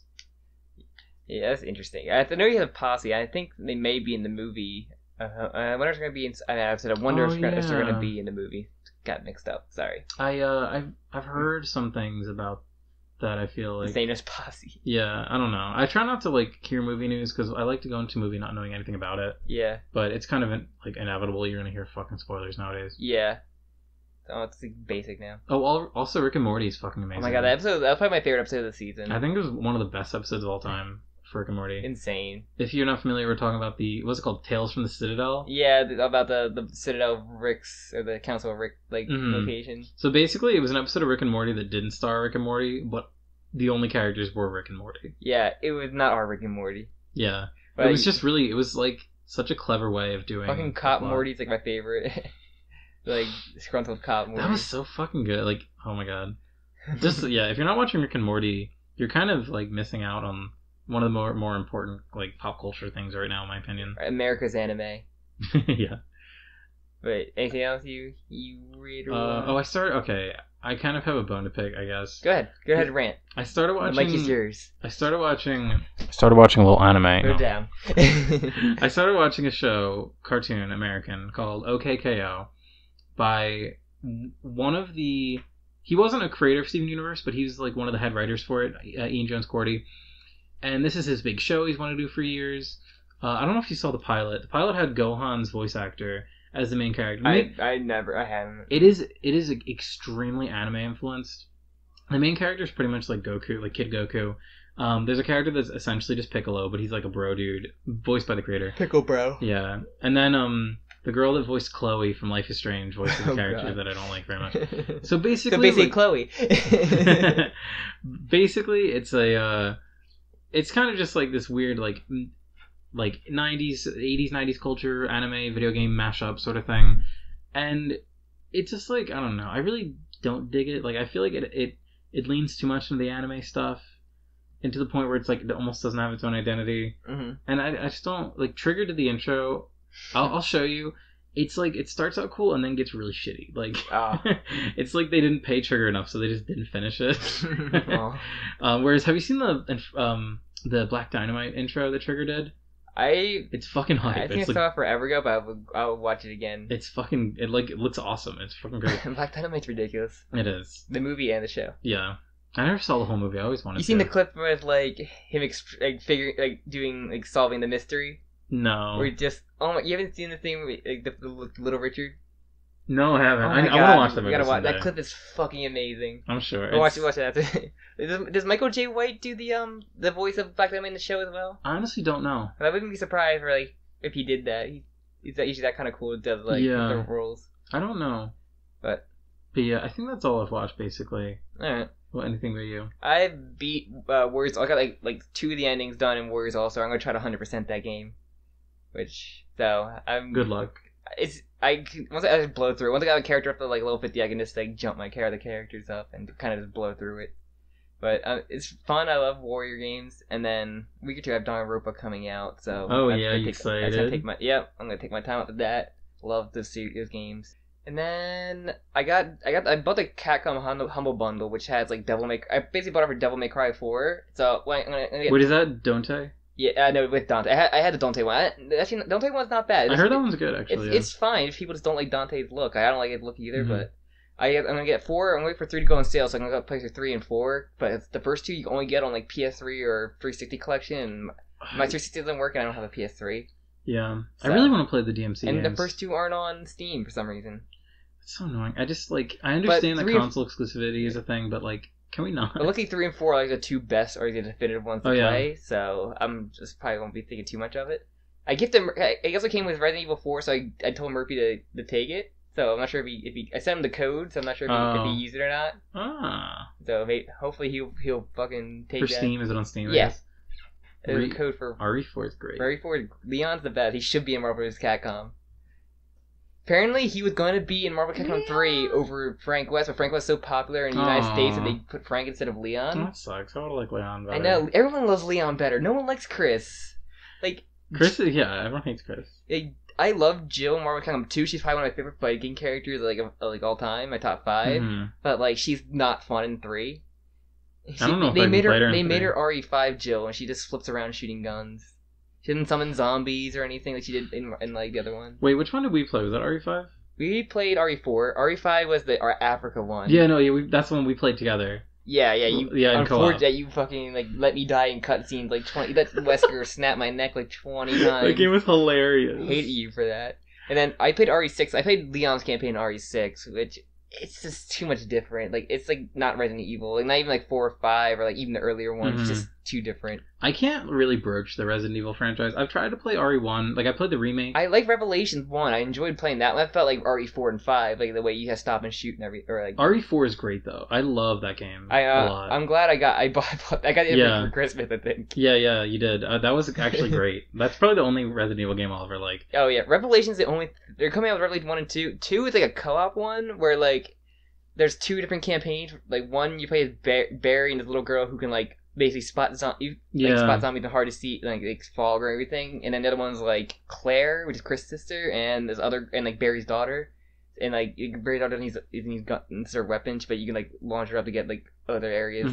A: Yeah, that's interesting. I know he has a posse. I think they may be in the movie. I wonder if they're going to be in... I wonder if they're going to be in the movie. Got mixed up. Sorry. I've heard some things about that. I feel like Thanos posse. Yeah, I don't know. I try not to like hear movie news because I like to go into a movie not knowing anything about it. Yeah. But it's kind of like inevitable. You're gonna hear fucking spoilers nowadays. Yeah. Oh, it's like basic now. Oh, also Rick and Morty is fucking amazing. Oh my god, that was probably my favorite episode of the season. I think it was one of the best episodes of all time for Rick and Morty. Insane. If you're not familiar, we're talking about what's it called, Tales from the Citadel? Yeah, about the Citadel Rick's, or the Council of Rick, like, location. So basically, it was an episode of Rick and Morty that didn't star Rick and Morty, but the only characters were Rick and Morty. Yeah, it was not our Rick and Morty. Yeah. But it was just really, it was like such a clever way of doing fucking Cop Morty's like my favorite. Like, disgruntled Cop Morty. That was so fucking good. Like, oh my god. Just, yeah, if you're not watching Rick and Morty, you're kind of like missing out on one of the more important like pop culture things right now, in my opinion. America's anime. Yeah. Wait, anything else you read? Or okay. I kind of have a bone to pick, I guess. Go ahead and rant. I started watching. The mic is yours. I started watching a little anime. Go down. I started watching a Cartoon American, called OKKO, by one of the he wasn't a creator of Steven Universe, but he was like one of the head writers for it, Ian Jones-Cordy. And this is his big show he's wanted to do for years. I don't know if you saw the pilot. The pilot had Gohan's voice actor as the main character.
B: I haven't.
A: It is extremely anime influenced. The main character is pretty much like Goku, like Kid Goku. There's a character that's essentially just Piccolo, but he's like a bro dude, voiced by the creator.
B: Pickle bro.
A: Yeah, and then the girl that voiced Chloe from Life is Strange voices a character that I don't like very much. So basically, like,
B: Chloe.
A: basically, it's kind of just like this weird like 90s, 80s, 90s culture, anime, video game mashup sort of thing, and it's just like, I don't know. I really don't dig it. Like, I feel like it leans too much into the anime stuff, and to the point where it's like it almost doesn't have its own identity.
B: Mm-hmm.
A: And I just don't like. Triggered to the intro. I'll show you. It's like it starts out cool and then gets really shitty. Like it's like they didn't pay Trigger enough, so they just didn't finish it. Whereas, have you seen the Black Dynamite intro that Trigger did? It's fucking hype.
B: I think I saw it forever ago, but I'll watch it again.
A: It's fucking it looks awesome. It's fucking great.
B: Black Dynamite's ridiculous.
A: It is.
B: The movie and the show.
A: Yeah. I never saw the whole movie. I always wanted to.
B: You seen the clip with like him solving the mystery?
A: No.
B: Or just you haven't seen the thing with like, the Little Richard?
A: No, I haven't.
B: Oh
A: I want to watch that movie.
B: You gotta watch
A: someday.
B: that clip. Is fucking amazing.
A: I'm sure.
B: Watch it after. Does Michael J. White do the voice of Black Dynamite in the show as well?
A: I honestly don't know.
B: I wouldn't be surprised if he did that. He's usually that kind of cool. Does the roles.
A: I don't know.
B: But
A: yeah, I think that's all I've watched basically.
B: All right.
A: Well, anything about you?
B: I beat Warriors. I got like 2 of the endings done in Warriors also. I'm gonna try to 100% that game. Good luck. Once I just blow through it. Once I got a character up to like level 50, I can just like jump the characters up and kind of just blow through it. But it's fun. I love warrior games. And then a week or two, I have Danganronpa coming out. So
A: you excited?
B: I'm gonna take my time out with that. Love those games. And then I bought the Capcom Humble Bundle, which has like I basically bought it for Devil May Cry 4. So I'm gonna get.
A: Wait, is that Dante?
B: Yeah, no, with Dante. I had the Dante one. Actually, Dante one's not bad.
A: I heard that one's good, actually.
B: It's fine if people just don't like Dante's look. I don't like his look either, but I'm gonna get 4. I'm gonna wait for 3 to go on sale, so I'm gonna play for 3 and 4. But the first 2 you only get on like PS3 or 360 collection. And my 360 doesn't work, and I don't have a PS3.
A: Yeah, so, I really want to play the DMC
B: and
A: games.
B: the first 2 aren't on Steam for some reason.
A: It's so annoying. I understand that console exclusivity is a thing, but like, can we not?
B: But luckily 3 and 4 are like the 2 best or the definitive ones to play, so I'm just probably won't be thinking too much of it. I guess it came with Resident Evil 4, so I told Murphy to take it. So I'm not sure if he I sent him the code, so I'm not sure if he used it or not. So hopefully he'll fucking take
A: for
B: that.
A: Steam. Is it on Steam?
B: Yes. There's a code for
A: RE4 is great.
B: RE4, Leon's the best. He should be in Marvel vs. Capcom. Apparently, he was going to be in Marvel Capcom 3 over Frank West, but Frank West was so popular in the United States that they put Frank instead of Leon.
A: That sucks. I would like Leon better.
B: I know. Everyone loves Leon better. No one likes Chris.
A: Chris is, everyone hates Chris.
B: I love Jill in Marvel Capcom 2. She's probably one of my favorite fighting characters like all time, my top 5. Mm-hmm. But she's not fun in 3.
A: I don't know if they made her.
B: They made her RE5 Jill, and she just flips around shooting guns. She didn't summon zombies or anything like she did in the other one.
A: Wait, which one did we play? Was that RE5?
B: We played RE4. RE5 was the Africa one.
A: Yeah, no, that's the one we played togatter.
B: Yeah,
A: in co-op.
B: That you fucking let me die in cutscenes 20. Let Wesker snap my neck 20 times.
A: That game was hilarious.
B: Hate you for that. And then I played RE6. I played Leon's campaign in RE6, which it's just too much different. It's not Resident Evil, not even 4 or 5 or even the earlier ones. It's just too different.
A: I can't really broach the Resident Evil franchise. I've tried to play RE1. I played the remake.
B: I like Revelations 1. I enjoyed playing that. I felt like RE4 and 5, the way you have to stop and shoot and everything.
A: RE4 is great though. I love that game a lot.
B: I'm glad I got it for Christmas, I think.
A: Yeah, you did. That was actually great. That's probably the only Resident Evil game I'll ever like.
B: Oh yeah, Revelations they're coming out with Revelation 1 and 2. 2 is a co-op one where there's 2 different campaigns. One you play as Barry and this little girl who can basically spot zombies and hard to see, fog or everything. And then the other one's Claire, which is Chris' sister, and this other Barry's daughter. And Barry's daughter doesn't use guns or weapons, but you can launch her up to get other areas,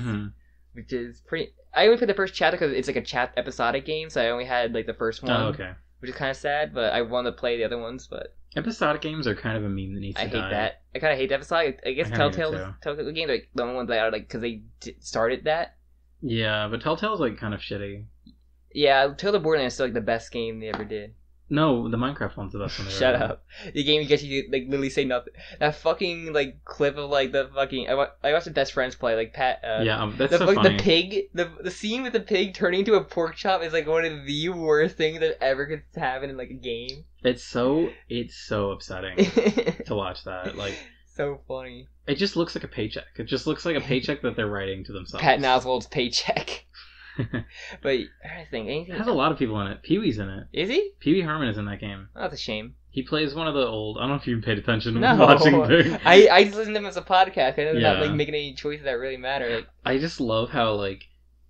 B: which is pretty. I only played the first chapter because it's episodic game, so I only had the first one.
A: Oh, okay.
B: Which is kind of sad, but I want to play the other ones. But
A: Episodic games are kind of a meme that needs to
B: I hate
A: die.
B: that. I kind of hate that episode. I guess
A: I kinda hate it
B: Telltale games are like the only ones that are like because they started that.
A: Yeah, but Telltale's like kind of shitty.
B: Yeah, Telltale Borderlands is still like the best game they ever did.
A: No, the Minecraft one's the best one.
B: Shut up. The game gets you to like literally say nothing. That fucking like clip of like the fucking I watched the Best Friends play like Pat.
A: That's so funny.
B: The pig, the scene with the pig turning into a pork chop is like one of the worst things that ever could happen in like a game.
A: It's so upsetting to watch that. Like,
B: so funny.
A: it just looks like a paycheck. It just looks like a paycheck that they're writing to themselves.
B: Pat Oswalt's paycheck. But I think anything.
A: It has a lot of people in it. Pee-wee's in it.
B: Is he?
A: Pee-wee Herman is in that game.
B: Oh, that's a shame.
A: He plays one of the old. I don't know if you paid attention to
B: No,
A: watching things.
B: I just listen to him as a podcast. I know they're not
A: Yeah.
B: like making any choices that really matter. Like,
A: I just love how like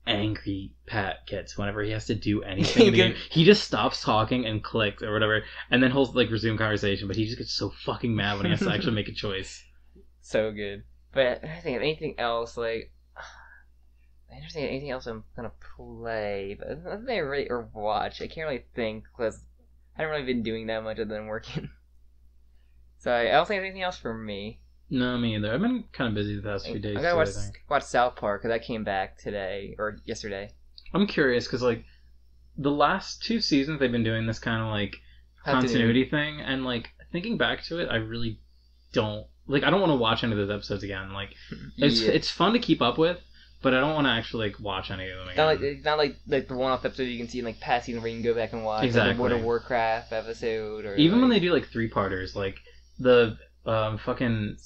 A: angry Pat gets whenever he has to do anything in the game. He just stops talking and clicks or whatever, and then he'll like resume conversation. But he just gets so fucking mad when he has to actually make a choice.
B: so good. But I think of anything else like. I don't think anything else I'm gonna play, but nothing I really or watch. I can't really think because I haven't really been doing that much other than working. So I don't think there's anything else for me.
A: No, me either. I've been kind of busy the past few days.
B: I gotta
A: too, I think.
B: watch South Park because that came back today or yesterday.
A: I'm curious because like the last 2 seasons they've been doing this kind of like continuity thing, and like thinking back to it, I really don't like. I don't want to watch any of those episodes again. Like it's fun to keep up with. But I don't want to actually like watch any of them again.
B: It's not like the one-off episode you can see in like past season where you can go back and watch.
A: Exactly.
B: Like the World of Warcraft episode, or
A: even
B: like,
A: when they do like 3-parters, like the fucking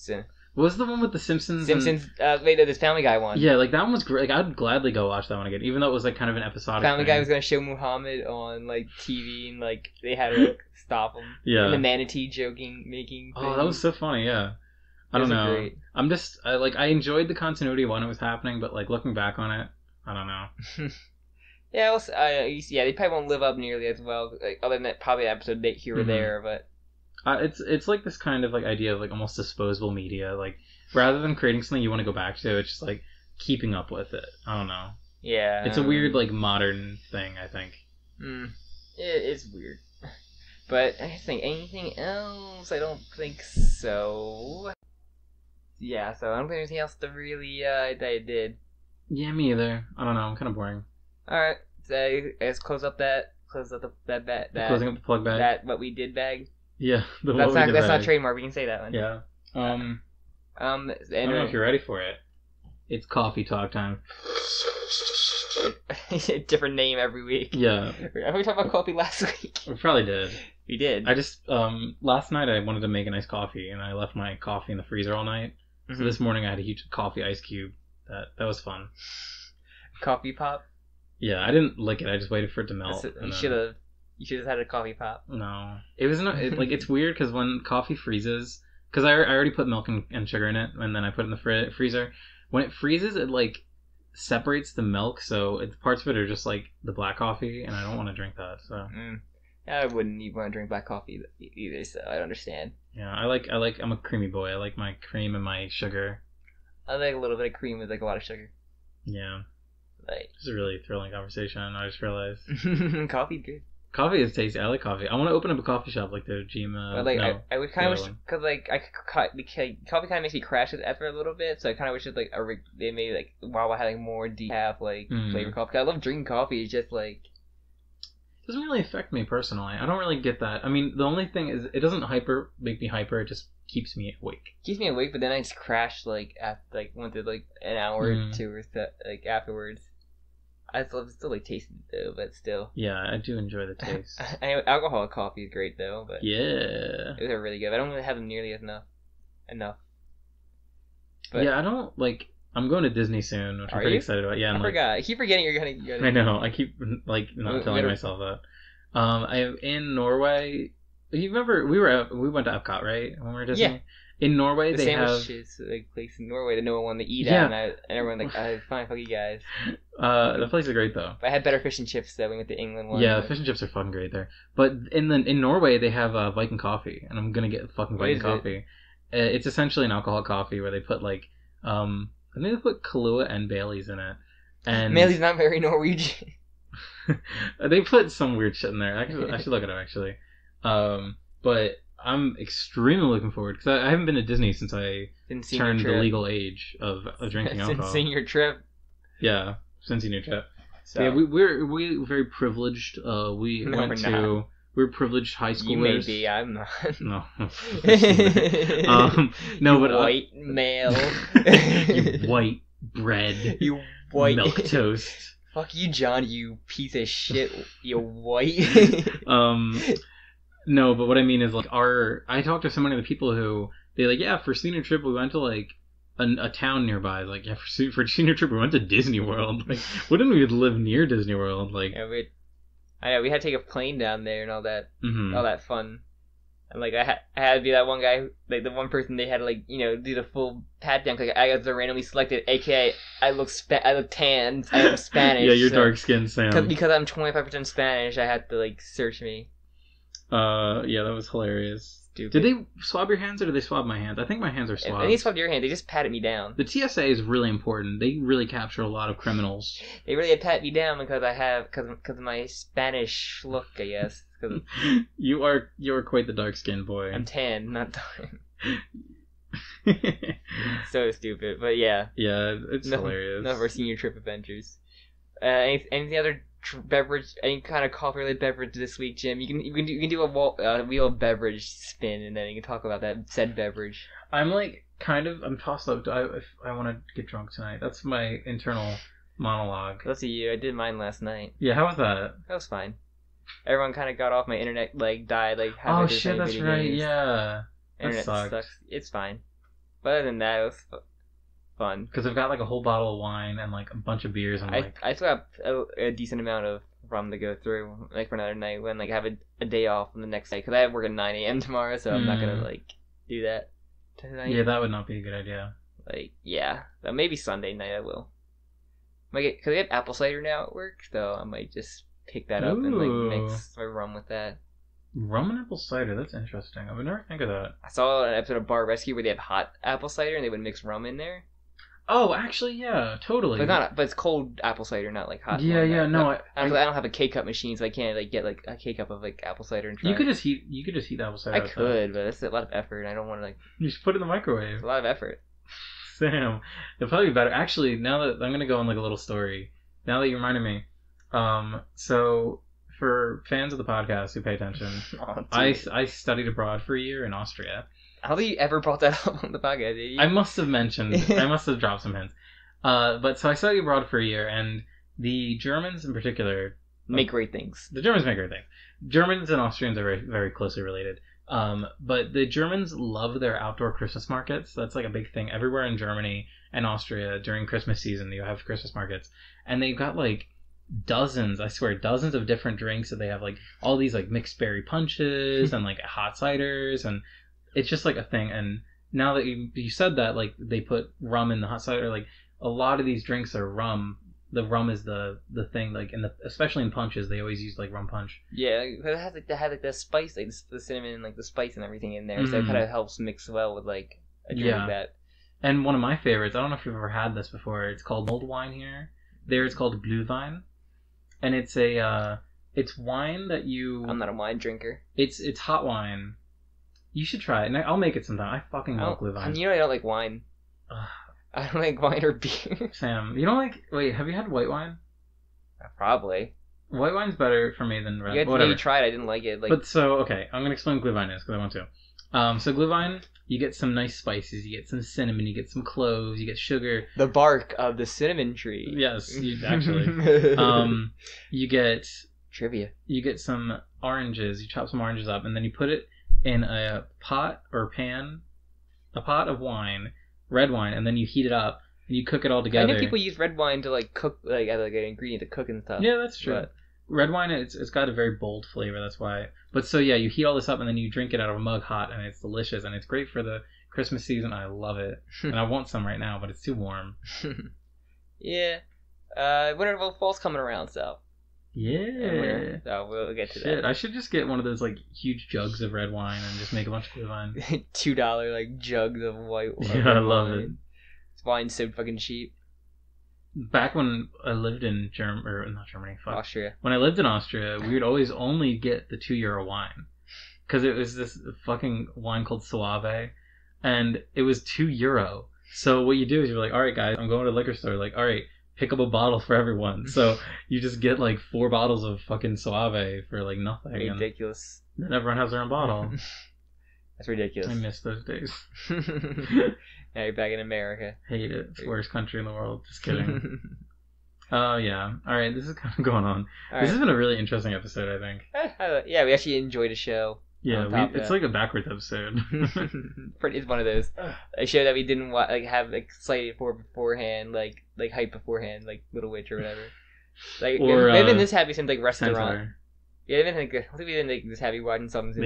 A: what was the one with the Simpsons?
B: Wait, this Family Guy one.
A: Yeah, like that one was great. Like I'd gladly go watch that one again, even though it was like kind of an episodic.
B: Family
A: thing.
B: Guy was gonna show Muhammad on like TV, and like they had to like, stop him.
A: Yeah.
B: And the manatee making.
A: Oh, that was so funny. Yeah. I don't know. Great. I'm just I enjoyed the continuity when it was happening, but like looking back on it, I don't know.
B: Yeah, they probably won't live up nearly as well. Like, other than that, probably an episode here or there, but
A: it's like this kind of like idea of like almost disposable media. Like rather than creating something you want to go back to, it's just like keeping up with it. I don't know.
B: Yeah,
A: it's a weird like modern thing. I think.
B: It's weird. But I think anything else, I don't think so. Yeah, so I don't think anything else that really that I did.
A: Yeah, me either. I don't know. I'm kind of boring.
B: All right, so let's close up that
A: closing up the plug bag.
B: That what we did bag.
A: Yeah,
B: that's not trademark. We can say that one.
A: Yeah. I don't know if you're ready for it. It's coffee talk time.
B: Different name every week.
A: Yeah.
B: Have we talked about coffee last week?
A: We probably did.
B: We did.
A: I just last night I wanted to make a nice coffee and I left my coffee in the freezer all night. Mm-hmm. So this morning I had a huge coffee ice cube. That was fun.
B: Coffee pop?
A: Yeah, I didn't lick it. I just waited for it to melt.
B: You should have had a coffee pop.
A: No, it was not. It's weird because when coffee freezes, because I already put milk and sugar in it, and then I put it in the freezer. When it freezes, it like separates the milk, so parts of it are just like the black coffee, and I don't want to drink that. So.
B: I wouldn't even want to drink black coffee either, so I understand.
A: Yeah, I'm a creamy boy. I like my cream and my sugar.
B: I like a little bit of cream with like a lot of sugar.
A: Yeah.
B: Like,
A: this is a really thrilling conversation. I just realized.
B: Coffee's good.
A: Coffee is tasty. I like coffee. I want to open up a coffee shop like the Jima.
B: But like, I would kind of wish, because like coffee kind of makes me crash it after a little bit. So I kind of wish it like they made like Wawa had like more decaf like flavor coffee. I love drinking coffee. It's just like.
A: It doesn't really affect me personally. I don't really get that. I mean, the only thing is it doesn't make me hyper. It just keeps me awake.
B: Keeps me awake, but then I just crash like after like went through like an hour or two or so, like afterwards. I still like tasting it though, but still.
A: Yeah, I do enjoy the taste.
B: Alcoholic coffee is great though, but
A: yeah,
B: those are really good. I don't really have them nearly enough. But,
A: yeah, I don't like. I'm going to Disney soon, which I'm pretty excited about. Yeah,
B: I forgot. I keep forgetting you're gonna.
A: I know. I keep like not telling myself that. I'm in Norway. You remember we went to Epcot, right? When we were at Disney. Yeah. In Norway, they have
B: sandwiches, like place in Norway that no one wanted to eat at, and everyone like, fine, fuck you guys.
A: The place is great though.
B: But I had better fish and chips though. We went to England one.
A: Yeah, fish and chips are fucking great there. But in Norway, they have Viking coffee, and I'm gonna get fucking Viking coffee. It's essentially an alcoholic coffee where they put like I think they put Kahlua and Bailey's in it. And
B: Bailey's not very Norwegian.
A: They put some weird shit in there. I should look it up actually. But I'm extremely looking forward because I haven't been to Disney since I turned the legal age of drinking alcohol.
B: Since senior trip.
A: Yeah, since senior trip.
B: So
A: yeah, we're very privileged. We're privileged high schoolers.
B: You may be, I'm not.
A: No.
B: No,
A: but
B: white male.
A: You white bread.
B: You white
A: milk toast.
B: Fuck you, John. You piece of shit. You white.
A: No, but what I mean is like I talked to so many of the people who they like, yeah, for senior trip we went to like a town nearby. Like, yeah, for senior trip we went to Disney World. Like, wouldn't we live near Disney World? Like,
B: yeah, I know we had to take a plane down there and all that, all that fun. And like I had to be that one guy, like the one person they had to like do the full pat down. Like I got randomly selected, aka I look tan, I look Spanish.
A: Yeah, you're dark skinned, Sam.
B: Because I'm 25% Spanish, I had to like search me.
A: Yeah, that was hilarious.
B: Stupid.
A: Did they swab your hands or did they swab my hands? I think my hands are swabbed.
B: If they swabbed your hand, they just patted me down.
A: The TSA is really important. They really capture a lot of criminals.
B: They really pat me down because of my Spanish look, I guess.
A: You are quite the dark skinned boy.
B: I'm tan, not dark. So stupid, but yeah.
A: Yeah, it's hilarious.
B: None of our senior trip adventures. Any other beverage, any kind of coffee related beverage this week, Jim? You can do a wheel of beverage spin, and then you can talk about that said beverage.
A: I'm tossed up. If I want to get drunk tonight. That's my internal monologue.
B: Let's see you. I did mine last night.
A: Yeah, how was that?
B: That was fine. Everyone kind of got off. My internet died.
A: Oh shit, that's right. Yeah,
B: internet sucks. It's fine. But other than that, it was fun.
A: Because I've got a whole bottle of wine and a bunch of beers and
B: I still have a decent amount of rum to go through for another night when I have a day off on the next day because I have work at 9 a.m. tomorrow, so I'm not gonna do that tonight.
A: Yeah, that would not be a good idea.
B: So maybe Sunday night I will. Because I have apple cider now at work, so I might just pick that up and mix my rum with that.
A: Rum and apple cider, that's interesting. I would never think of that.
B: I saw an episode of Bar Rescue where they have hot apple cider and they would mix rum in there.
A: Oh, actually, yeah, totally.
B: But it's cold apple cider, not hot.
A: Yeah,
B: I don't have a K-cup machine, so I can't get a K-cup of apple cider and try.
A: You could just heat apple cider.
B: I could, but it's a lot of effort. I don't want to
A: You just put it in the microwave.
B: It's a lot of effort.
A: Sam, it'll probably be better. Actually, now that I'm gonna go on a little story. Now that you reminded me, so for fans of the podcast who pay attention, I studied abroad for a year in Austria.
B: I don't think you ever brought that up on the podcast, did you?
A: I must have I must have dropped some hints. But so I studied abroad for a year, and the Germans in particular
B: make great things.
A: The Germans make great things. Germans and Austrians are very, very closely related. But the Germans love their outdoor Christmas markets. That's a big thing everywhere in Germany and Austria during Christmas season. You have Christmas markets, and they've got dozens of different drinks. So they have all these mixed berry punches and hot ciders, and it's just a thing. And now that you said that, they put rum in the hot cider, a lot of these drinks are rum. The rum is the thing, especially in punches, they always use rum punch.
B: Yeah, it has the spice, the cinnamon, the spice and everything in there, so it kind of helps mix well with a drink like that. And
A: one of my favorites, I don't know if you've ever had this before. It's called mulled wine here. There, it's called Glühwein, and it's it's wine that you.
B: I'm not a wine drinker.
A: It's hot wine. You should try it, and I'll make it sometime. I fucking love Glühwein.
B: I don't like wine. I don't like wine or beer.
A: Sam, you don't wait, have you had white wine?
B: Probably.
A: White wine's better for me than red.
B: You tried it, I didn't like it.
A: But okay, I'm going to explain what Glühwein is, because I want to. So Glühwein, you get some nice spices, you get some cinnamon, you get some cloves, you get sugar.
B: The bark of the cinnamon tree.
A: Yes, actually. You get...
B: Trivia.
A: You get some oranges, you chop some oranges up, and then you put it in a pot or pan, a pot of wine, red wine, and then you heat it up and you cook it all together.
B: I know people use red wine to cook as an ingredient to cook and stuff.
A: Yeah, that's true. But red wine, it's got a very bold flavor. That's why. But so yeah, you heat all this up and then you drink it out of a mug hot, and it's delicious, and it's great for the Christmas season. I love it, and I want some right now, but it's too warm.
B: Yeah, winter fall's coming around, so.
A: Yeah.
B: So we'll get to
A: that.
B: that.
A: I should just get one of those huge jugs of red wine and just make a bunch of good wine.
B: $2 jugs of white wine.
A: Yeah, I love it.
B: Wine's so fucking cheap.
A: Back when I lived in
B: Austria.
A: When I lived in Austria, we would always only get the €2 wine. because it was this fucking wine called Soave, and it was €2. So what you do is you're like, all right, guys, I'm going to the liquor store. Like, all right, pick up a bottle for everyone. So you just get like 4 bottles of fucking Soave for like nothing.
B: Ridiculous.
A: And then everyone has their own bottle.
B: That's ridiculous.
A: I miss those days.
B: Now you're back in America.
A: Hate it. It's the worst country in the world. Just kidding. Oh, yeah. All right, this is kind of going on. This has been a really interesting episode, I think.
B: Yeah, we actually enjoyed a show.
A: Yeah, it's like a backwards episode.
B: It's one of those. A show that we didn't have excited for beforehand, like hype beforehand, like Little Witch or whatever. Like,
A: or,
B: we've been this happy since like Restaurant.
A: Centaur.
B: Yeah, I think we didn't like this happy watching something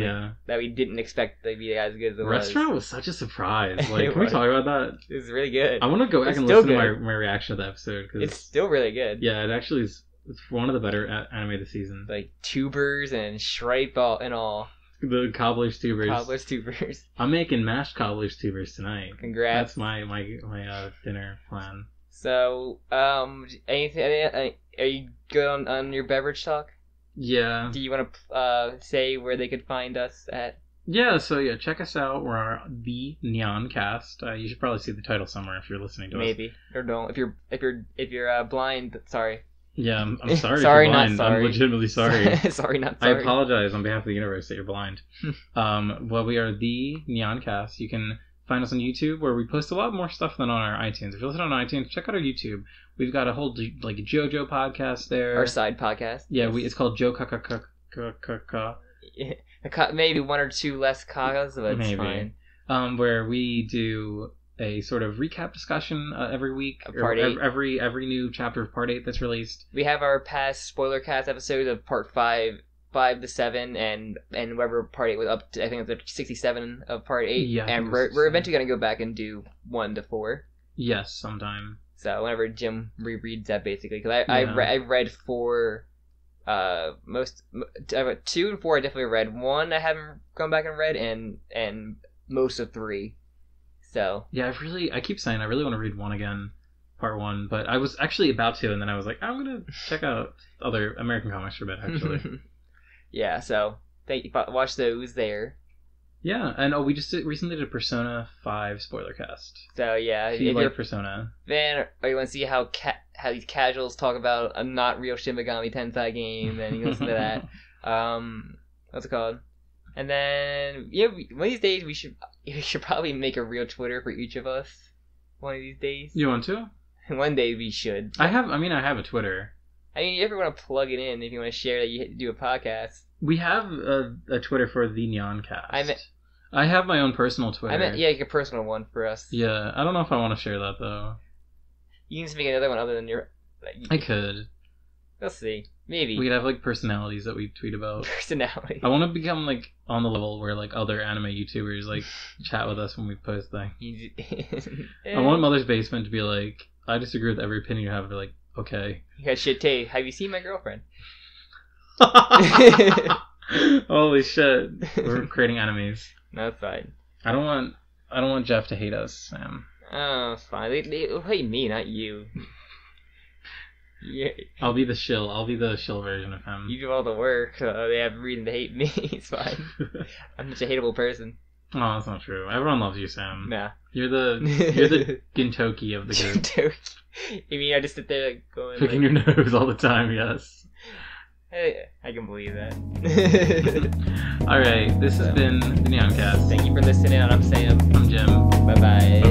B: that we didn't expect to be as good as it was.
A: Restaurant was such a surprise. Like, can we talk about that?
B: It was really good.
A: I want to go back and listen to my reaction to the episode. Cause
B: it's still really good.
A: Yeah, it actually is. It's one of the better anime of the season.
B: Like tubers and shripe and all.
A: The cobbler's tubers.
B: Cobbler's tubers.
A: I'm making mashed cobbler's tubers tonight.
B: Congrats.
A: That's my dinner plan.
B: So, anything? Are you good on your beverage talk?
A: Yeah.
B: Do you want to say where they could find us at?
A: Yeah, so check us out. We're the Nyancast. You should probably see the title somewhere if you're listening to us.
B: Maybe or don't. If you're blind, sorry.
A: Yeah, I'm sorry.
B: Sorry,
A: if you're blind.
B: not sorry.
A: I'm legitimately sorry.
B: Sorry, not sorry.
A: I apologize on behalf of the universe that you're blind. Well, we are the Nyancast. You can find us on YouTube, where we post a lot more stuff than on our iTunes. If you listen on iTunes, check out our YouTube. We've got a whole like JoJo podcast there.
B: Our side podcast.
A: Yeah, it's called Joe Kaka.
B: Maybe 1 or 2 less kagas, but it's fine.
A: Where we do a sort of recap discussion every week.
B: Part 8.
A: Every new chapter of Part 8 that's released.
B: We have our past spoiler cast episodes of Part 5 to 7, and whatever Part 8 was up to. I think it's 67 of Part 8.
A: Yeah,
B: and we're eventually going to go back and do 1 to 4.
A: Yes, sometime.
B: So whenever Jim rereads that, basically, because I read 4, 2 and 4 I definitely read. 1 I haven't gone back and read, and most of 3. So
A: yeah, I keep saying I really want to read 1 again, Part 1, but I was actually about to, and then I was like, I'm gonna check out other American comics for a bit, actually.
B: Yeah, so watch those there.
A: Yeah, and we just recently did a Persona 5 spoiler cast.
B: So yeah,
A: if you like Persona,
B: then or you want to see how these casuals talk about a not real Shin Megami Tensei game, then you listen to that. What's it called? And then one of these days we should probably make a real Twitter for each of us. One of these days.
A: You want to?
B: One day we should.
A: I have a Twitter.
B: I mean, you ever want to plug it in if you want to share that you do a podcast?
A: We have a Twitter for the Nyancast. I have my own personal Twitter.
B: Like a personal one for us.
A: Yeah, I don't know if I want to share that though.
B: You can just make another one other than your.
A: I could.
B: We'll see. Maybe
A: we could have like personalities that we tweet about.
B: Personality.
A: I want to become like on the level where like other anime YouTubers like chat with us when we post things. I want Mother's Basement to be like, I disagree with every opinion you have. They're like, okay.
B: You got shit taste. Have you seen my girlfriend?
A: Holy shit! We're creating enemies.
B: No, it's fine.
A: I don't want Jeff to hate us, Sam.
B: Oh, it's fine. They hate me, not you. Yeah.
A: I'll be the shill. I'll be the shill version of him.
B: You do all the work, so they have reason to hate me. It's fine. I'm such a hateable person.
A: Oh, that's not true. Everyone loves you, Sam.
B: Nah.
A: You're the Gintoki of the group.
B: Gintoki. You mean I just sit there going
A: picking your nose all the time? Yes.
B: I can believe that.
A: Alright, this has been the Nyancast.
B: Thank you for listening, and I'm Sam.
A: I'm Jim.
B: Bye-bye.